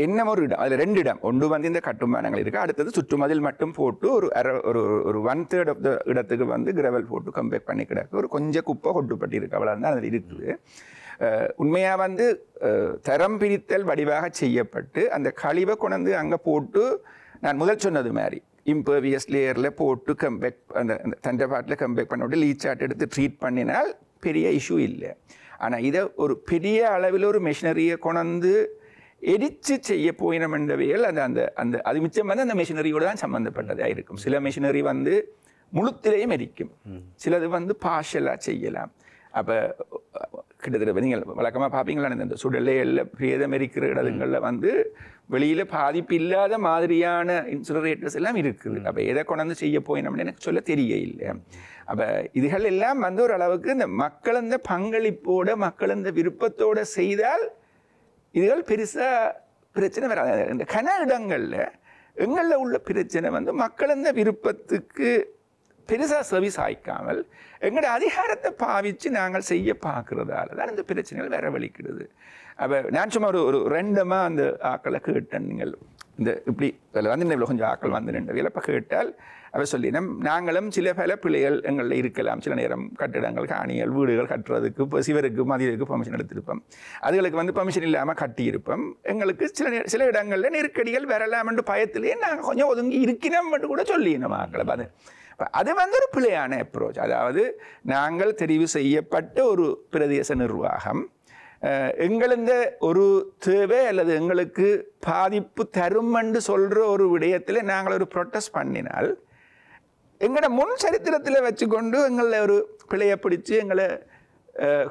என்ன ஒரு இடம், அதுல 2 இடம், ஒன்று வந்து இந்த கட்டுமானங்கள் இருக்கு, அடுத்தது சுற்றுமதில் மட்டும் போட்டு ஒரு 1/3 ஆஃப் த இடத்துக்கு வந்து கிரவல் போட்டு கம்பேர் பண்ணி கிடக்கு, ஒரு கொஞ்சம் குப்பை கொட்டுப்பட்டு இருக்கு, அவ்வளவுதான் அதில் இருக்குது. உண்மையா வந்து தரம் பிரித்தல் வடிவாக செய்யப்பட்டு அந்த கழிவை கொண்டு அங்கே போட்டு, நான் முதல் சொன்னது மாதிரி இம்பர்வியஸ் லேயரில் போட்டு கம்பேக் அந்த தண்டபாட்டில் கம்பேக் பண்ணிவிட்டு லீச்சாட் எடுத்து ட்ரீட் பண்ணினால் பெரிய இஷ்யூ இல்லை. ஆனால் இதை ஒரு பெரிய அளவில் ஒரு மெஷினரியை கொண்டு எரித்து செய்ய போயினோம் என்றவையில் அந்த அந்த அது மிச்சம் வந்து அந்த மெஷினரியோடு தான் சம்மந்தப்பட்டதாக இருக்கும். சில மெஷினரி வந்து முழுத்திலையும் எரிக்கும், சிலது வந்து பார்ஷலாக செய்யலாம். அப்போ கிட்டத்தட்ட நீங்கள் வழக்கமாக பார்ப்பீங்களா, இந்த சுடலையில் பிரேதம் எரிக்கிற இடங்களில் வந்து வெளியில் பாதிப்பு இல்லாத மாதிரியான இன்சுலரேட்டர்ஸ் எல்லாம் இருக்குது. அப்போ எதை கொண்டாந்து செய்ய போயினோம்னு எனக்கு சொல்ல தெரிய இல்லை. அப்போ இதுகள் எல்லாம் வந்து ஒரு அளவுக்கு இந்த மக்கள் இந்த பங்களிப்போட, மக்கள் இந்த விருப்பத்தோடு செய்தால் இதுகள் பெருசாக பிரச்சனை வராது. இந்த கன இடங்களில் எங்களில் உள்ள பிரச்சனை வந்து மக்கள் இந்த விருப்பத்துக்கு பெருசாக சர்வீஸ் ஆயிக்காமல் எங்களோட அதிகாரத்தை பாவித்து நாங்கள் செய்ய பார்க்குறதால தான் இந்த பிரச்சனைகள் வரவழிக்கிறது. அப்போ நான் சும்மா ஒரு ரெண்டமாக அந்த ஆக்களை கேட்டேன், நீங்கள் இந்த இப்படி அதில் வந்து இந்த கொஞ்சம் ஆக்கள் வந்து 2 வேலை இப்போ கேட்டால் அவ சொல்லி நாங்களும் சில பல பிள்ளைகள் எங்களில் இருக்கலாம், சில நேரம் கட்டிடங்கள், காணிகள், வீடுகள் கட்டுறதுக்கு இப்போ சிவருக்கு மதியத்துக்கு பெர்மிஷன் எடுத்திருப்போம், அதுகளுக்கு வந்து பெர்மிஷன் இல்லாமல் கட்டியிருப்போம். எங்களுக்கு சில இடங்களில் நெருக்கடிகள் வரலாம் என்று பயத்திலேயே நாங்கள் கொஞ்சம் ஒதுங்கி இருக்கிறோம் மட்டும் கூட சொல்லினோம் ஆக்களை. அது வந்து ஒரு பிழையான அப்ரோச். அதாவது நாங்கள் தெரிவு செய்யப்பட்ட ஒரு பிரதேச நிர்வாகம் எங்களந்த ஒரு தேவை அல்லது எங்களுக்கு பாதிப்பு தரும் என்று சொல்கிற ஒரு விடயத்தில் நாங்கள் ஒரு ப்ரொட்டஸ்ட் பண்ணினால் எங்களோட முன் சரித்திரத்தில் வச்சுக்கொண்டு எங்களை ஒரு பிழையை பிடிச்சி எங்களை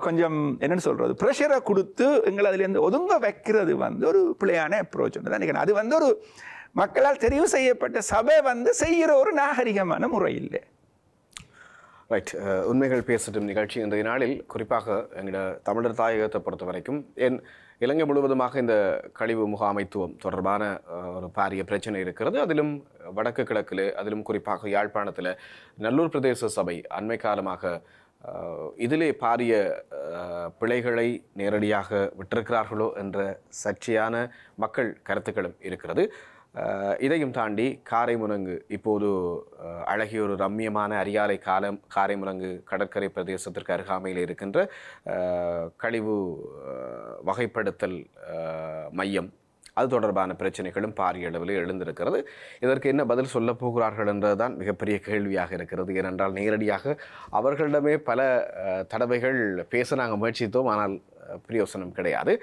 கொஞ்சம் என்னென்னு சொல்கிறது ப்ரெஷரை கொடுத்து எங்களை அதுலேருந்து ஒதுங்க வைக்கிறது வந்து ஒரு பிழையான அப்ரோச் ஒன்று தான் நினைக்கிறேன். அது வந்து ஒரு மக்களால் தெரிவு செய்யப்பட்ட சபை வந்து செய்கிற ஒரு நாகரிகமான முறை இல்லை. ரைட். உண்மைகள் பேசட்டும் நிகழ்ச்சி இன்றைய நாளில் குறிப்பாக எங்களோட தமிழர் தாயகத்தை பொறுத்த வரைக்கும் இலங்கை முழுவதுமாக இந்த கழிவு முகாமைத்துவம் தொடர்பான ஒரு பாரிய பிரச்சனை இருக்கிறது. அதிலும் வடக்கு கிழக்கில், அதிலும் குறிப்பாக யாழ்ப்பாணத்தில் நல்லூர் பிரதேச சபை அண்மை காலமாக இதிலே பாரிய பிழைகளை நேரடியாக விட்டிருக்கிறார்களோ என்ற சர்ச்சையான மக்கள் கருத்துக்களும் இருக்கிறது. இதையும் தாண்டி காரைமுரங்கு இப்போது அழகிய ஒரு ரம்மியமான அரியாலை காரைமுரங்கு கடற்கரை பிரதேசத்திற்கு அருகாமையில் இருக்கின்ற கழிவு வகைப்படுத்தல் மையம், அது தொடர்பான பிரச்சனைகளும் பாரிய அளவில் எழுந்திருக்கிறது. இதற்கு என்ன பதில் சொல்ல போகிறார்கள் என்றதுதான் மிகப்பெரிய கேள்வியாக இருக்கிறது. ஏனென்றால் நேரடியாக அவர்களிடமே பல தடவைகள் பேச நாங்கள் முயற்சித்தோம், ஆனால் பிரயோசனம் கிடையாது.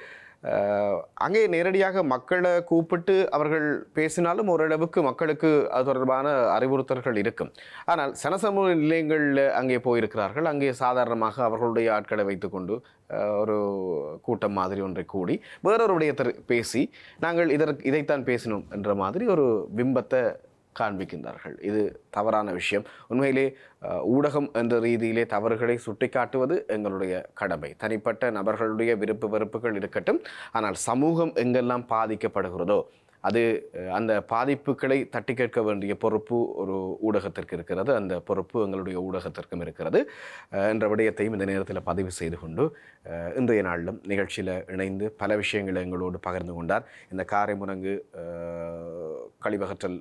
அங்கே நேரடியாக மக்களை கூப்பிட்டு அவர்கள் பேசினாலும் ஓரளவுக்கு மக்களுக்கு அது தொடர்பான அறிவுறுத்தல்கள் இருக்கும். ஆனால் சனசமூக நிலையங்களில் அங்கே போயிருக்கிறார்கள். அங்கே சாதாரணமாக அவர்களுடைய ஆட்களை வைத்துக்கொண்டு ஒரு கூட்டம் மாதிரி ஒன்றை கூடி வேறொரு விடயத்தை பேசி நாங்கள் இதைத்தான் பேசினோம் என்ற மாதிரி ஒரு பிம்பத்தை காண்பிக்கின்றார்கள். இது தவறான விஷயம். உண்மையிலே ஊடகம் என்ற ரீதியிலே தவறுகளை சுட்டிக்காட்டுவது எங்களுடைய கடமை. தனிப்பட்ட நபர்களுடைய விருப்பு வெறுப்புகள் இருக்கட்டும், ஆனால் சமூகம் எங்கெல்லாம் பாதிக்கப்படுகிறதோ அது அந்த பாதிப்புகளை தட்டி கேட்க வேண்டிய பொறுப்பு ஒரு ஊடகத்திற்கு இருக்கிறது, அந்த பொறுப்பு எங்களுடைய ஊடகத்திற்கும் இருக்கிறது என்ற விடயத்தையும் இந்த நேரத்தில் பதிவு செய்து கொண்டு இன்றைய நாளிலும் நிகழ்ச்சியில் இணைந்து பல விஷயங்களை எங்களோடு பகிர்ந்து கொண்டார். இந்த காரைமுனங்கு கழிவகற்றல்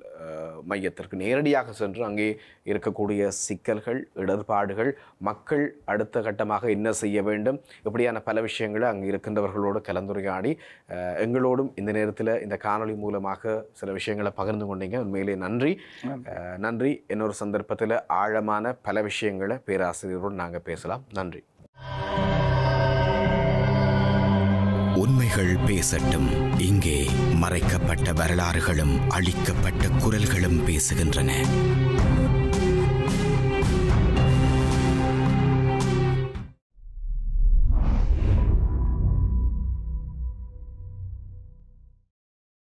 மையத்திற்கு நேரடியாக சென்று அங்கே இருக்கக்கூடிய சிக்கல்கள், இடர்பாடுகள், மக்கள் அடுத்த கட்டமாக என்ன செய்ய வேண்டும், இப்படியான பல விஷயங்களை அங்கே இருக்கின்றவர்களோடு கலந்துரையாடி எங்களோடும் இந்த நேரத்தில் இந்த காணொளி மூலமாக சில விஷயங்களை பகிர்ந்து கொண்டீங்க. உண்மையிலே நன்றி. நன்றி. இன்னொரு சந்தர்ப்பத்தில் ஆழமான பல விஷயங்களை பேராசிரியரோடு நாங்கள் பேசலாம். நன்றி. உண்மைகள் பேசட்டும். இங்கே மறைக்கப்பட்ட வரலாறுகளும் அழிக்கப்பட்ட குரல்களும் பேசுகின்றன.